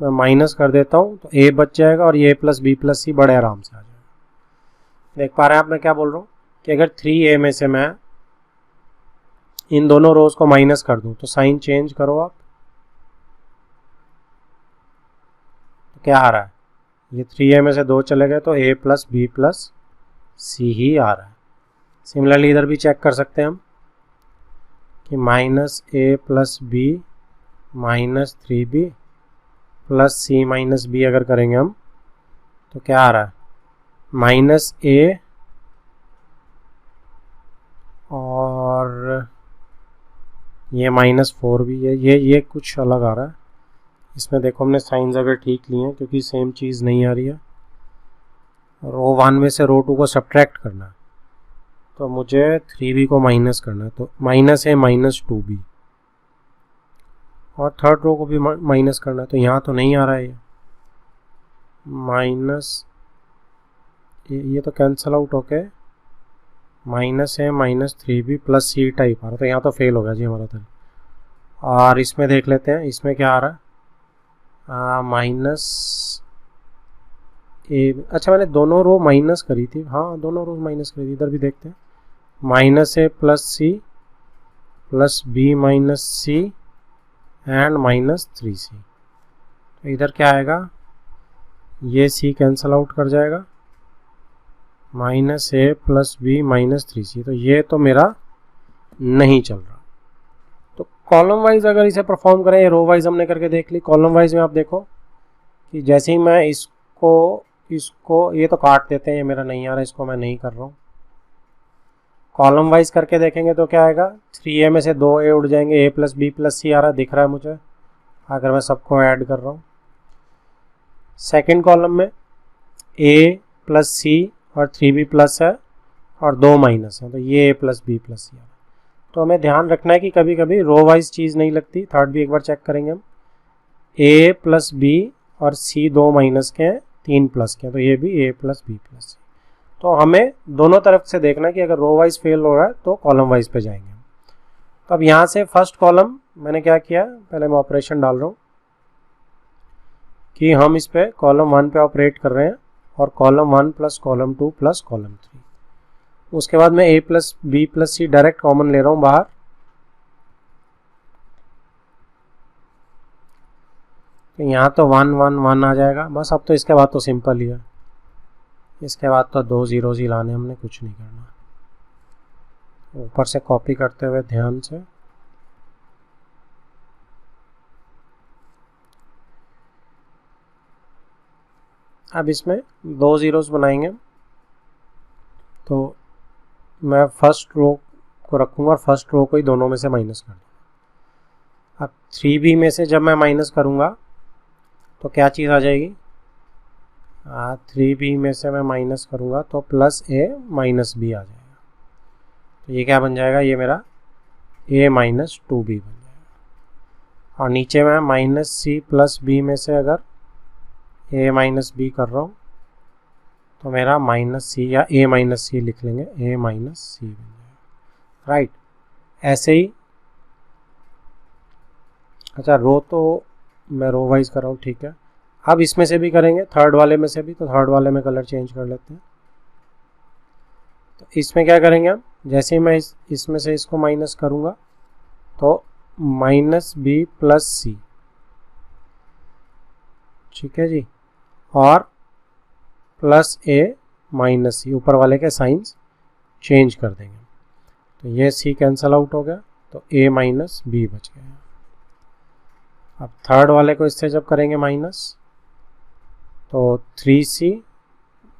मैं माइनस कर देता हूँ तो ए बच जाएगा और ये ए प्लस बी प्लस सी बड़े आराम से आ जाएगा। देख पा रहे हैं आप मैं क्या बोल रहा हूँ कि अगर 3a में से मैं इन दोनों रोज को माइनस कर दूं तो साइन चेंज करो आप, तो क्या आ रहा है? ये 3a में से 2 चले गए तो a प्लस बी प्लस सी ही आ रहा है। सिमिलरली इधर भी चेक कर सकते हैं हम कि minus a plus b minus 3b plus c minus b अगर करेंगे हम तो क्या आ रहा है? माइनस ए और ये माइनस 4b है, ये कुछ अलग आ रहा है। इसमें देखो हमने साइंस अगर ठीक लिए हैं क्योंकि सेम चीज़ नहीं आ रही है। रो 1 में से रो 2 को सब्ट्रैक्ट करना है तो मुझे 3b को माइनस करना है, तो माइनस है माइनस 2b, और थर्ड रो को भी माइनस करना है, तो यहाँ तो नहीं आ रहा है ये माइनस, ये तो कैंसिल आउट होके माइनस है minus 3b plus c type आ रहा है, तो यहाँ तो फेल हो गया जी हमारा तो। और इसमें देख लेते हैं इसमें क्या आ रहा है? माइनस ए, अच्छा मैंने दोनों रो माइनस करी थी, हाँ दोनों रो माइनस करी थी, इधर भी देखते हैं minus a plus c plus b minus c and minus 3c। तो इधर क्या आएगा? ये सी कैंसिल आउट कर जाएगा, minus a plus b minus 3c, तो ये तो मेरा नहीं चल रहा। तो कॉलम वाइज अगर इसे परफॉर्म करें, रो वाइज हमने करके देख ली, कॉलम वाइज में आप देखो कि जैसे ही मैं इसको ये तो काट देते हैं, ये मेरा नहीं आ रहा, इसको मैं नहीं कर रहा हूँ। कॉलम वाइज करके देखेंगे तो क्या आएगा? 3a में से 2a उड़ जाएंगे, a plus b plus c आ रहा है, दिख रहा है मुझे अगर मैं सबको ऐड कर रहा हूँ। सेकेंड कॉलम में a प्लस सी और 3b प्लस है और 2 माइनस है, तो ये a plus b plus c आ रहा है। तो हमें ध्यान रखना है कि कभी कभी रो वाइज चीज़ नहीं लगती। थर्ड भी एक बार चेक करेंगे हम, a प्लस बी और c 2 माइनस के हैं, 3 प्लस के हैं, तो ये भी a प्लस बी प्लस सी। तो हमें दोनों तरफ से देखना है कि अगर रो वाइज फेल हो रहा है तो कॉलम वाइज पे जाएंगे। तो अब यहाँ से फर्स्ट कॉलम मैंने क्या किया, पहले मैं ऑपरेशन डाल रहा हूँ कि हम इस पे कॉलम 1 पे ऑपरेट कर रहे हैं और column 1 plus column 2 plus column 3। उसके बाद मैं a plus b plus c direct common ले रहा हूँ बाहर, तो यहाँ तो 1 1 1 आ जाएगा बस। अब तो इसके बाद तो सिंपल ही है, इसके बाद तो 2 जीरोज ही लाने, हमने कुछ नहीं करना। ऊपर से कॉपी करते हुए ध्यान से, अब इसमें 2 जीरोज बनाएंगे, तो मैं फर्स्ट रो को रखूँगा और फर्स्ट रो को ही दोनों में से माइनस कर दूँगा। अब 3b में से जब मैं माइनस करूँगा तो क्या चीज़ आ जाएगी? 3b में से मैं माइनस करूँगा तो प्लस a माइनस b आ जाएगा, तो ये क्या बन जाएगा? ये मेरा a माइनस 2b बन जाएगा। और नीचे मैं माइनस c प्लस b में से अगर a माइनस b कर रहा हूँ तो मेरा माइनस c या a माइनस c लिख लेंगे, a माइनस c बन जाएगा। राइट, ऐसे ही। अच्छा रो तो मैं रो वाइज कर रहा हूँ, ठीक है। अब इसमें से भी करेंगे, थर्ड वाले में से भी, तो थर्ड वाले में कलर चेंज कर लेते हैं। तो इसमें क्या करेंगे हम, जैसे ही मैं इसमें से इसको माइनस करूँगा तो माइनस बी प्लस सी, ठीक है जी, और प्लस ए माइनस सी, ऊपर वाले के साइंस चेंज कर देंगे, तो ये सी कैंसल आउट हो गया, तो ए माइनस बी बच गया। अब थर्ड वाले को इससे जब करेंगे माइनस तो 3c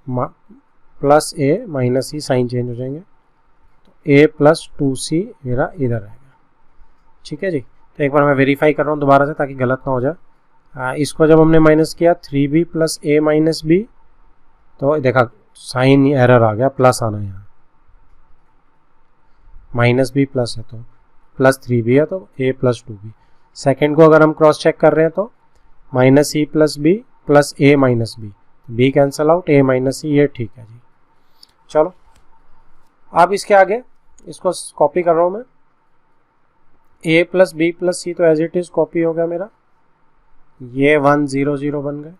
प्लस ए माइनस सी, साइन चेंज हो जाएंगे, तो a प्लस 2c मेरा इधर आएगा, ठीक है जी। तो एक बार मैं वेरीफाई कर रहा हूँ दोबारा से ताकि गलत ना हो जाए। इसको जब हमने माइनस किया 3b plus a minus B, तो देखा साइन एरर आ गया, प्लस आना है यहाँ, माइनस बी प्लस है तो प्लस 3b है तो a प्लस 2b। सेकेंड को अगर हम क्रॉस चेक कर रहे हैं तो minus e plus b plus a minus B, b cancel out, a minus e, ये ठीक है जी। चलो अब इसके आगे इसको कॉपी कर रहा हूँ मैं, a प्लस बी प्लस सी तो एज इट इज कॉपी हो गया मेरा, ये 1 0 0 बन गए,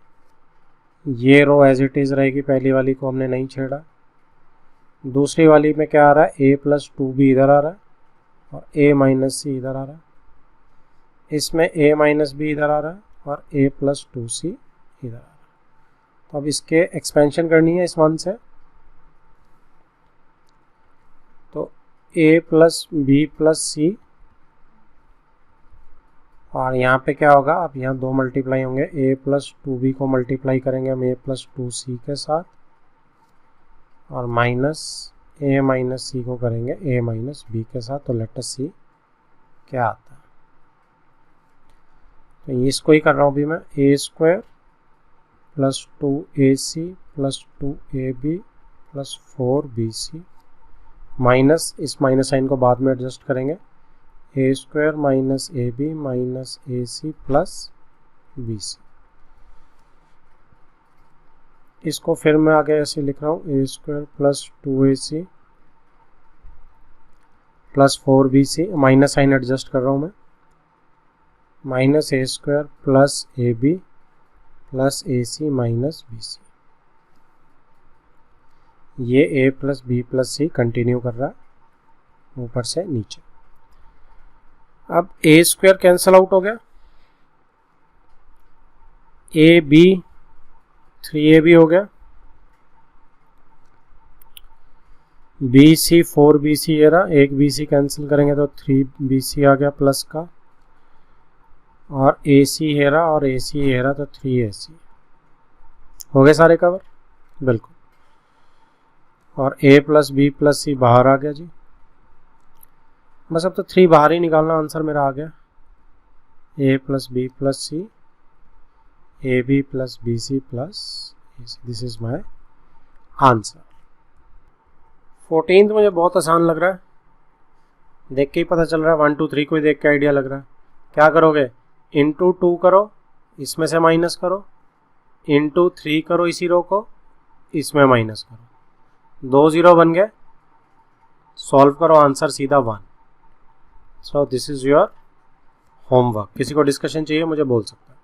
ये रो एज इट इज रहेगी, पहली वाली को हमने नहीं छेड़ा। दूसरी वाली में क्या आ रहा है, a प्लस 2b इधर आ रहा है और a माइनस सी इधर आ रहा है, इसमें a माइनस बी इधर आ रहा है और a प्लस 2c इधर आ रहा है। तो अब इसके एक्सपेंशन करनी है इस 1 से, तो a प्लस बी प्लस सी, और यहाँ पे क्या होगा, अब यहाँ 2 मल्टीप्लाई होंगे, a प्लस 2b को मल्टीप्लाई करेंगे हम a प्लस 2c के साथ, और माइनस a माइनस सी को करेंगे a माइनस बी के साथ। तो लेट अस सी क्या आता है। तो इसको ही कर रहा हूँ अभी मैं, a square plus 2ac plus 2ab plus 4bc, minus इस माइनस साइन को बाद में एडजस्ट करेंगे, a square minus ab minus ac plus bc। इसको फिर मैं आगे ऐसे लिख रहा हूँ, a square plus 2ac plus 4bc, minus sign adjust कर रहा हूँ मैं, minus a square plus ab plus ac minus bc। ये a plus b plus c continue कर रहा है ऊपर से नीचे। अब a स्क्वायर कैंसिल आउट हो गया, a b 3ab हो गया, bc 4bc ये रहा, एक bc कैंसिल करेंगे तो 3bc आ गया प्लस का, और ac है रहा और ac है रहा तो 3ac हो गए सारे कवर बिल्कुल। और a प्लस बी प्लस सी बाहर आ गया जी, बस अब तो 3 बाहर ही निकालना, आंसर मेरा आ गया, a plus b plus c, a b plus b c plus, this is my answer. 14th मुझे बहुत आसान लग रहा है, देख के ही पता चल रहा है, 1 2 3 को ही देख के आइडिया लग रहा है। क्या करोगे, इंटू 2 करो, इसमें से माइनस करो, इंटू 3 करो इसी रो को, इसमें माइनस करो, 2 0 बन गए, सॉल्व करो, आंसर सीधा 1। So this is your homework. किसी को डिस्कशन चाहिए मुझे बोल सकता है।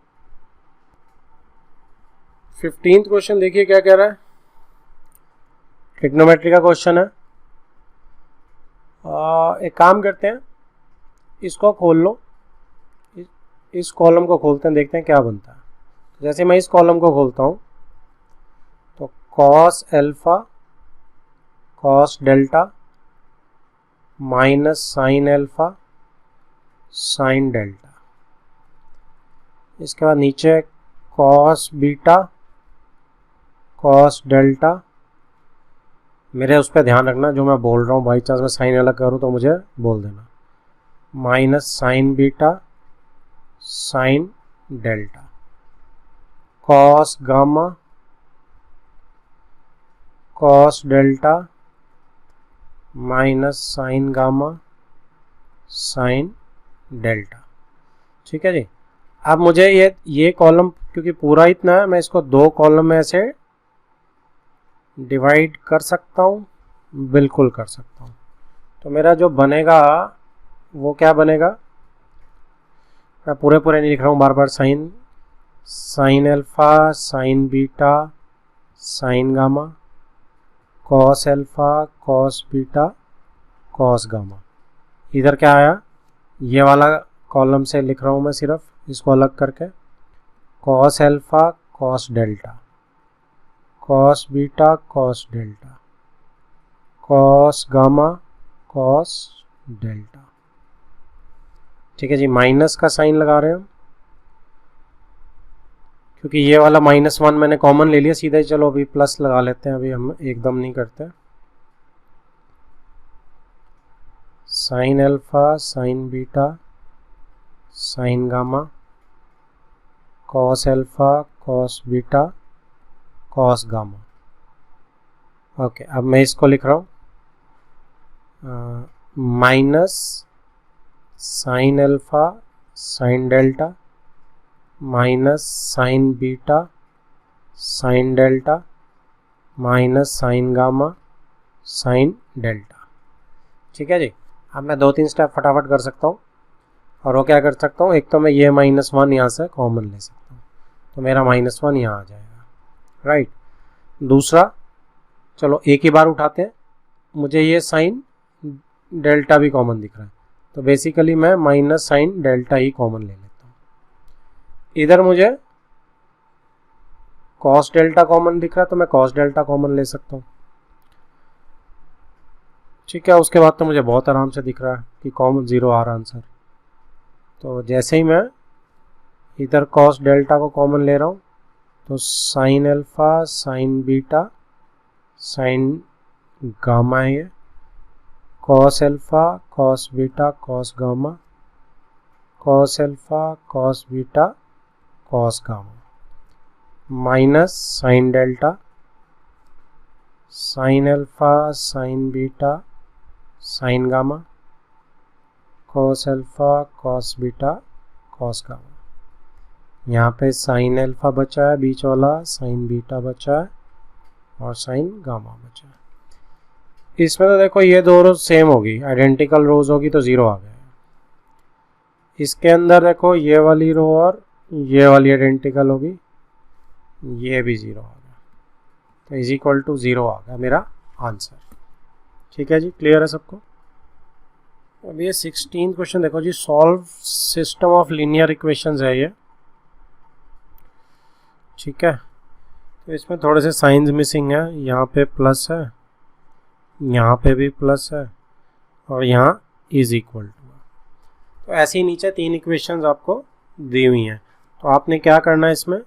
15th क्वेश्चन देखिए क्या कह रहा है, ट्रिग्नोमेट्री का क्वेश्चन है। एक काम करते हैं, इसको खोल लो, इस कॉलम को खोलते हैं, देखते हैं क्या बनता है। जैसे मैं इस कॉलम को खोलता हूँ तो cos alpha cos delta minus sign alpha sine delta, इसके बाद नीचे कॉस बीटा कॉस डेल्टा। मेरे उस पर ध्यान रखना जो मैं बोल रहा हूँ, बाई चांस मैं साइन अलग करूँ तो मुझे बोल देना, minus sign beta sine delta, cos gamma cos delta minus sign gamma sine delta. ठीक है जी। अब मुझे ये कॉलम क्योंकि पूरा इतना है, मैं इसको 2 कॉलम में ऐसे डिवाइड कर सकता हूँ, बिल्कुल कर सकता हूँ। तो मेरा जो बनेगा वो क्या बनेगा, मैं पूरे नहीं लिख रहा हूँ बार बार, sine alpha sine beta sine gamma cos alpha cos beta cos gamma. इधर क्या आया, ये वाला कॉलम से लिख रहा हूँ मैं सिर्फ, इसको अलग करके, cos alpha cos delta cos beta cos delta cos gamma cos delta. ठीक है जी। माइनस का साइन लगा रहे हैं हम, क्योंकि ये वाला -1 मैंने कॉमन ले लिया सीधा ही, चलो अभी प्लस लगा लेते हैं, अभी हम एकदम नहीं करते। Sign alpha sine beta sine gamma, cos alpha, cos beta, cos gamma. Okay, अब मैं इसको लिख रहा हूँ minus sine alpha sine delta minus sign beta sine delta minus sign gamma sine delta. ठीक है जी। अब मैं 2-3 स्टेप फटाफट कर सकता हूँ, और वो क्या कर सकता हूँ, एक तो मैं ये -1 यहाँ से कॉमन ले सकता हूँ, तो मेरा -1 यहाँ आ जाएगा, राइट। दूसरा, चलो एक ही बार उठाते हैं, मुझे ये साइन डेल्टा भी कॉमन दिख रहा है, तो बेसिकली मैं माइनस साइन डेल्टा ही कॉमन ले लेता हूँ। इधर मुझे कॉस डेल्टा कॉमन दिख रहा है, तो मैं कॉस डेल्टा कॉमन ले सकता हूँ। ठीक है, उसके बाद तो मुझे बहुत आराम से दिख रहा है कि कॉमन 0 आ रहा आंसर। तो जैसे ही मैं इधर कॉस डेल्टा को कॉमन ले रहा हूँ, तो sign alpha sign beta sine gamma है ये, cos alpha cos beta cos gamma, cos alpha cos beta cos gamma, minus sine delta sign alpha sign beta sine gamma, cos alpha cos beta cos gamma. यहाँ पे sine alpha बचा है बीच वाला, sign beta बचा है और sign gamma बचा है। इसमें तो देखो ये दो रोज सेम होगी, आइडेंटिकल रोज होगी, तो 0 आ गया। इसके अंदर देखो ये वाली रो और ये वाली आइडेंटिकल होगी, ये भी 0 आ गया, तो इज इक्वल टू 0 आ गया मेरा आंसर। ठीक है जी, क्लियर है सबको। अब ये 16 क्वेश्चन देखो जी, solve system of linear equations है ये। ठीक है, तो इसमें थोड़े से साइंस मिसिंग है, यहाँ पे प्लस है, यहाँ पे भी प्लस है, और यहाँ इज इक्वल टू है। तो ऐसे ही नीचे 3 इक्वेशंस आपको दी हुई हैं, तो आपने क्या करना है इसमें,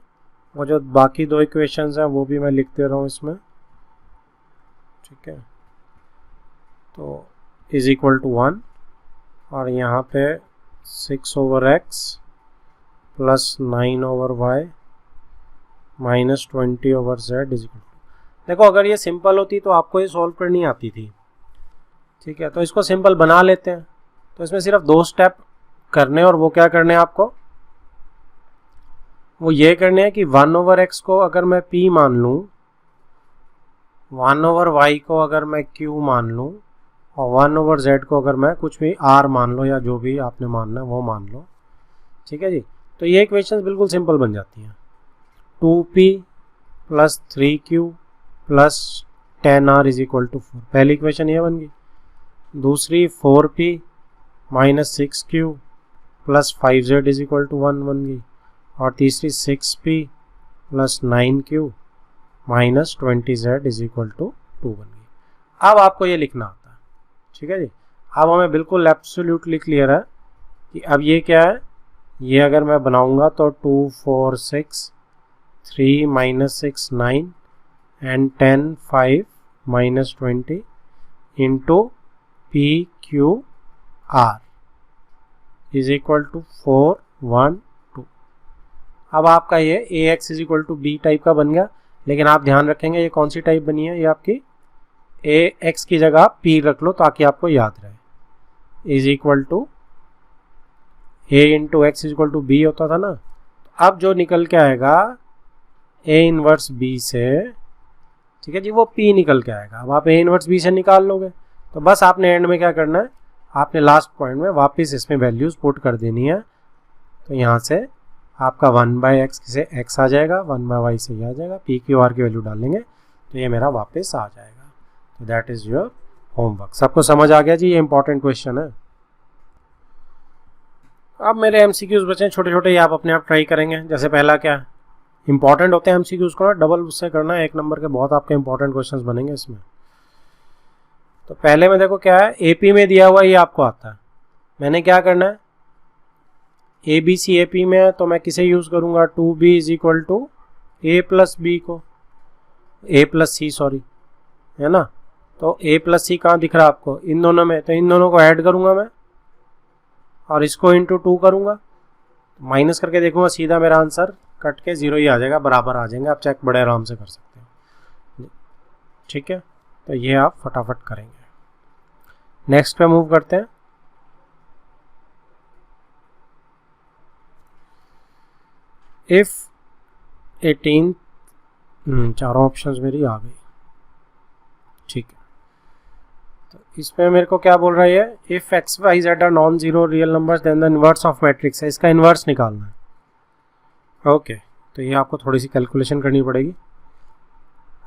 वो जो बाकी 2 इक्वेशंस हैं वो भी मैं लिख दे रहा हूँ इसमें। ठीक है, तो इज इक्वल टू 1, और यहाँ पे 6/x plus 9/y minus 20/z is equal to. देखो अगर ये सिंपल होती तो आपको ये सॉल्व करनी आती थी। ठीक है, तो इसको सिंपल बना लेते हैं। तो इसमें सिर्फ 2 स्टेप करने, और वो क्या करने हैं आपको, वो ये करने हैं कि 1/x को अगर मैं p मान लूँ, 1/y को अगर मैं q मान लूँ, और 1/z को अगर मैं कुछ भी r मान लो, या जो भी आपने मानना है वो मान लो। ठीक है जी, तो ये इक्वेशंस बिल्कुल सिंपल बन जाती हैं। 2p plus 3q plus 10r is equal to 4, पहली इक्वेशन ये बन गई। दूसरी 4p minus 6q plus 5z is equal to 1 बन गई, और तीसरी 6p plus 9q minus 20z is equal to 2 बन गई। अब आपको ये लिखना आता है। ठीक है जी, अब हमें बिल्कुल एब्सोल्युटली क्लियर है कि अब ये क्या है, ये अगर मैं बनाऊंगा तो 2 4 6 3 minus 6 9 and 10 5 minus 20 into p q r is equal to 4 1 2। अब आपका ये a x is equal to b type का बन गया, लेकिन आप ध्यान रखेंगे ये कौन सी टाइप बनी है, ये आपकी ए एक्स की जगह पी रख लो ताकि आपको याद रहे। Is equal to A into X is equal to B होता था ना, अब जो निकल के आएगा ए इनवर्स बी से, ठीक है जी, वो पी निकल के आएगा। अब आप ए इनवर्स बी से निकाल लोगे, तो बस आपने एंड में क्या करना है, आपने लास्ट पॉइंट में वापस इसमें वैल्यूज पुट कर देनी है। तो यहाँ से आपका 1/x से x आ जाएगा, 1/y से ये आ जाएगा, पी क्यू आर की वैल्यू डालेंगे तो ये मेरा वापस आ जाएगा। तो दैट इज योर होमवर्क। सबको समझ आ गया जी, ये इंपॉर्टेंट क्वेश्चन है। अब मेरे एमसीक्यूज बचे हैं छोटे छोटे, ये आप अपने आप ट्राई करेंगे। जैसे पहला क्या इंपॉर्टेंट होते हैं एमसीक्यूज को ना, डबल उससे करना है, 1 नंबर के बहुत आपके इंपॉर्टेंट क्वेश्चंस बनेंगे इसमें। तो पहले में देखो क्या है, एपी में दिया हुआ ये आपको आता है। मैंने क्या करना है, ए बी सी एपी में है तो मैं किसे यूज़ करूँगा, 2b is equal to A plus b को, ए प्लस सी सॉरी, है ना। तो ए प्लस सी कहाँ दिख रहा है आपको, इन दोनों में, तो इन दोनों को ऐड करूँगा मैं और इसको इंटू 2 करूँगा, माइनस करके देखूंगा सीधा मेरा आंसर कट के 0 ही आ जाएगा, बराबर आ जाएंगे। आप चेक बड़े आराम से कर सकते हो, ठीक है। तो ये आप फटाफट करेंगे। नेक्स्ट पे मूव करते हैं। इफ 18 चारों ऑप्शंस मेरी आ गई, ठीक है। तो इसमें मेरे को क्या बोल रहा है, if x y z are non zero real numbers then the inverse of matrix है, इसका इनवर्स निकालना है। ओके, तो ये आपको थोड़ी सी कैलकुलेशन करनी पड़ेगी।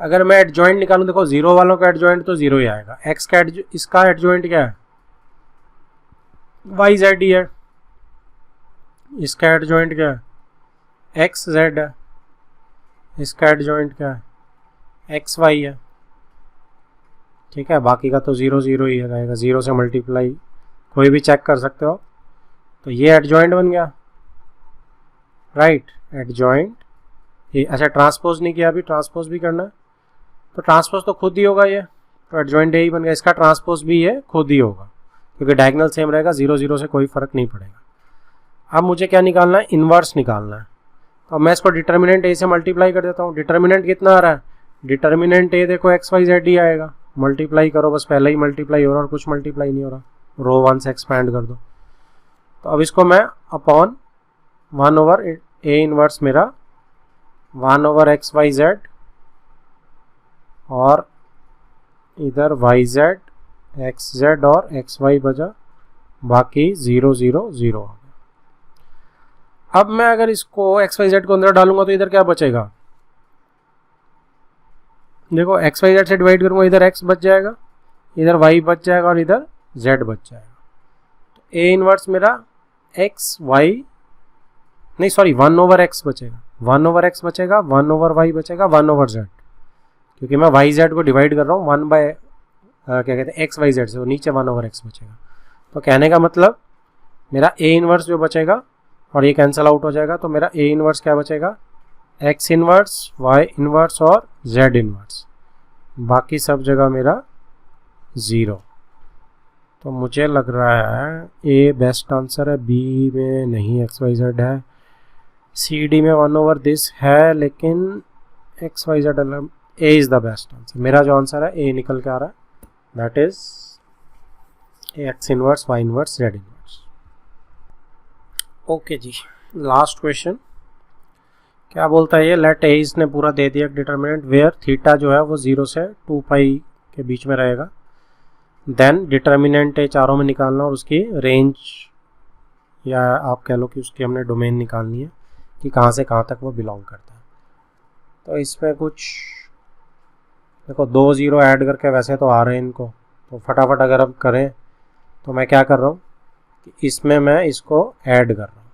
अगर मैं एडजॉइंट निकालूं, देखो जीरो वालों का एडजॉइंट तो जीरो ही आएगा। एक्स का इसका एडजॉइंट क्या है, वाई जेड ही है। इसका एडजॉइंट क्या है, एक्स जेड है। इसका एडजॉइंट क्या है, एक्स वाई है, ठीक है। बाकी का तो जीरो जीरो ही रहेगा, जीरो से मल्टीप्लाई कोई भी चेक कर सकते हो। तो ये एडजॉइंट बन गया, राइट। एडजॉइंट ये, अच्छा ट्रांसपोज नहीं किया अभी, ट्रांसपोज भी करना है। तो ट्रांसपोज तो खुद ही होगा ये, तो एडजॉइंट यही बन गया। इसका ट्रांसपोज भी ये खुद ही होगा क्योंकि डायगोनल सेम रहेगा, जीरो जीरो से कोई फर्क नहीं पड़ेगा। अब मुझे क्या निकालना है, इनवर्स निकालना है। तो मैं इसको डिटर्मिनेंट ए से मल्टीप्लाई कर देता हूँ। डिटर्मिनेंट कितना आ रहा है, डिटर्मिनेंट ए देखो एक्स वाई जेड ही आएगा। मल्टीप्लाई करो, बस पहले ही मल्टीप्लाई हो रहा और कुछ मल्टीप्लाई नहीं हो रहा। रो 1 से एक्सपैंड कर दो। तो अब इसको मैं अपॉन 1 ओवर ए इनवर्स मेरा 1 ओवर एक्स वाई जेड, और इधर वाई जेड एक्स जेड और एक्स वाई बचा, बाकी 0 0 0 आ गया। अब मैं अगर इसको एक्स वाई जेड को अंदर डालूंगा तो इधर क्या बचेगा, देखो एक्स वाई जेड से डिवाइड करूंगा, इधर एक्स बच जाएगा, इधर वाई बच जाएगा और इधर जेड बच जाएगा। तो ए इनवर्स मेरा एक्स वाई नहीं सॉरी 1 ओवर एक्स बचेगा, 1 ओवर एक्स बचेगा, 1 ओवर वाई बचेगा, 1 ओवर जेड, क्योंकि मैं वाई जेड को डिवाइड कर रहा हूँ 1 बाय क्या कहते हैं एक्स वाई जेड से, वो नीचे 1 ओवर एक्स बचेगा। तो कहने का मतलब मेरा ए इनवर्स जो बचेगा और ये कैंसिल आउट हो जाएगा, तो मेरा ए इनवर्स क्या बचेगा, एक्स इनवर्स, वाई इनवर्स और जेड इनवर्स, बाकी सब जगह मेरा 0। तो मुझे लग रहा है ए बेस्ट आंसर है, बी में नहीं एक्स वाई जेड है, सी डी में 1 ओवर दिस है, लेकिन x y z a is the best answer. मेरा जो आंसर है ए निकल के आ रहा है, that is x inverse, y inverse, z inverse. Okay जी, लास्ट क्वेश्चन क्या बोलता है ये, लेट ए, इसने पूरा दे दिया डिटर्मिनेंट वेयर थीटा जो है वो 0 से 2 पाई के बीच में रहेगा। देन डिटर्मिनेंट ए चारों में निकालना और उसकी रेंज, या आप कह लो कि उसकी हमने डोमेन निकालनी है कि कहाँ से कहाँ तक वो बिलोंग करता है। तो इसमें कुछ देखो 2 0 ऐड करके वैसे तो आ रहे हैं इनको, तो फटाफट अगर हम करें तो मैं क्या कर रहा हूँ कि इसमें मैं इसको ऐड कर रहा हूँ,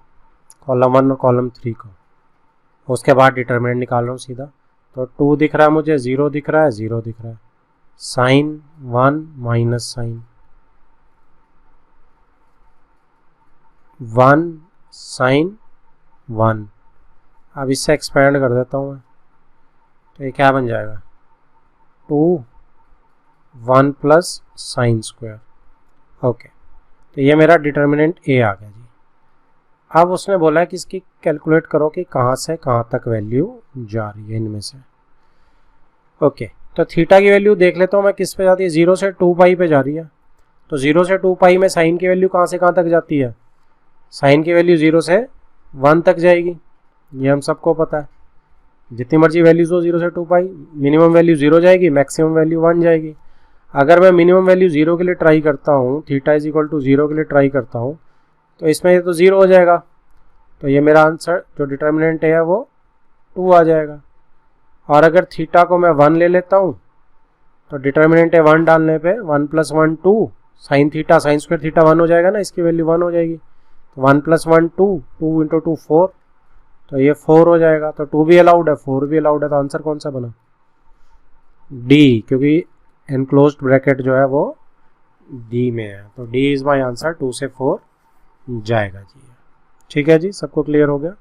कॉलम 1 और कॉलम 3 को, उसके बाद डिटर्मिनेंट निकाल रहा हूँ सीधा। तो 2 दिख रहा है मुझे, 0 दिख रहा है, 0 दिख रहा है, साइन 1 माइनस साइन 1 साइन 1। अब इससे एक्सपेंड कर देता हूँ मैं, तो ये क्या बन जाएगा 2 1 प्लस साइन स्क्वायर। ओके, तो ये मेरा डिटर्मिनेंट ए आ गया जी। अब उसने बोला है कि इसकी कैलकुलेट करो कि कहाँ से कहाँ तक वैल्यू जा रही है इनमें से। ओके, तो थीटा की वैल्यू देख लेता हूँ मैं किस पे जाती है, 0 से 2 पाई पे जा रही है। तो 0 से 2 पाई में साइन की वैल्यू कहाँ से कहाँ तक जाती है, साइन की वैल्यू 0 से 1 तक जाएगी, ये हम सबको पता है। जितनी मर्जी वैल्यूज हो 0 से 2 पाई, मिनिमम वैल्यू 0 जाएगी, मैक्सिमम वैल्यू 1 जाएगी। अगर मैं मिनिमम वैल्यू 0 के लिए ट्राई करता हूँ, थीटा इज इक्वल टू 0 के लिए ट्राई करता हूँ, तो इसमें ये तो 0 हो जाएगा। तो ये मेरा आंसर जो डिटर्मिनेंट है वो 2 आ जाएगा। और अगर थीटा को मैं 1 ले लेता हूँ, तो डिटर्मिनेंट है 1 डालने पे 1 plus 1 2, sine theta sine square theta 1 हो जाएगा ना, इसकी वैल्यू 1 हो जाएगी। तो 1 प्लस 1 2, 2 इंटू 2 4, तो ये 4 हो जाएगा। तो 2 भी अलाउड है, 4 भी अलाउड है, तो आंसर कौन सा बना, डी, क्योंकि एनक्लोज्ड ब्रैकेट जो है वो डी में है। तो डी इज माय आंसर, 2 से 4 जाएगा जी। ठीक है जी, सबको क्लियर हो गया।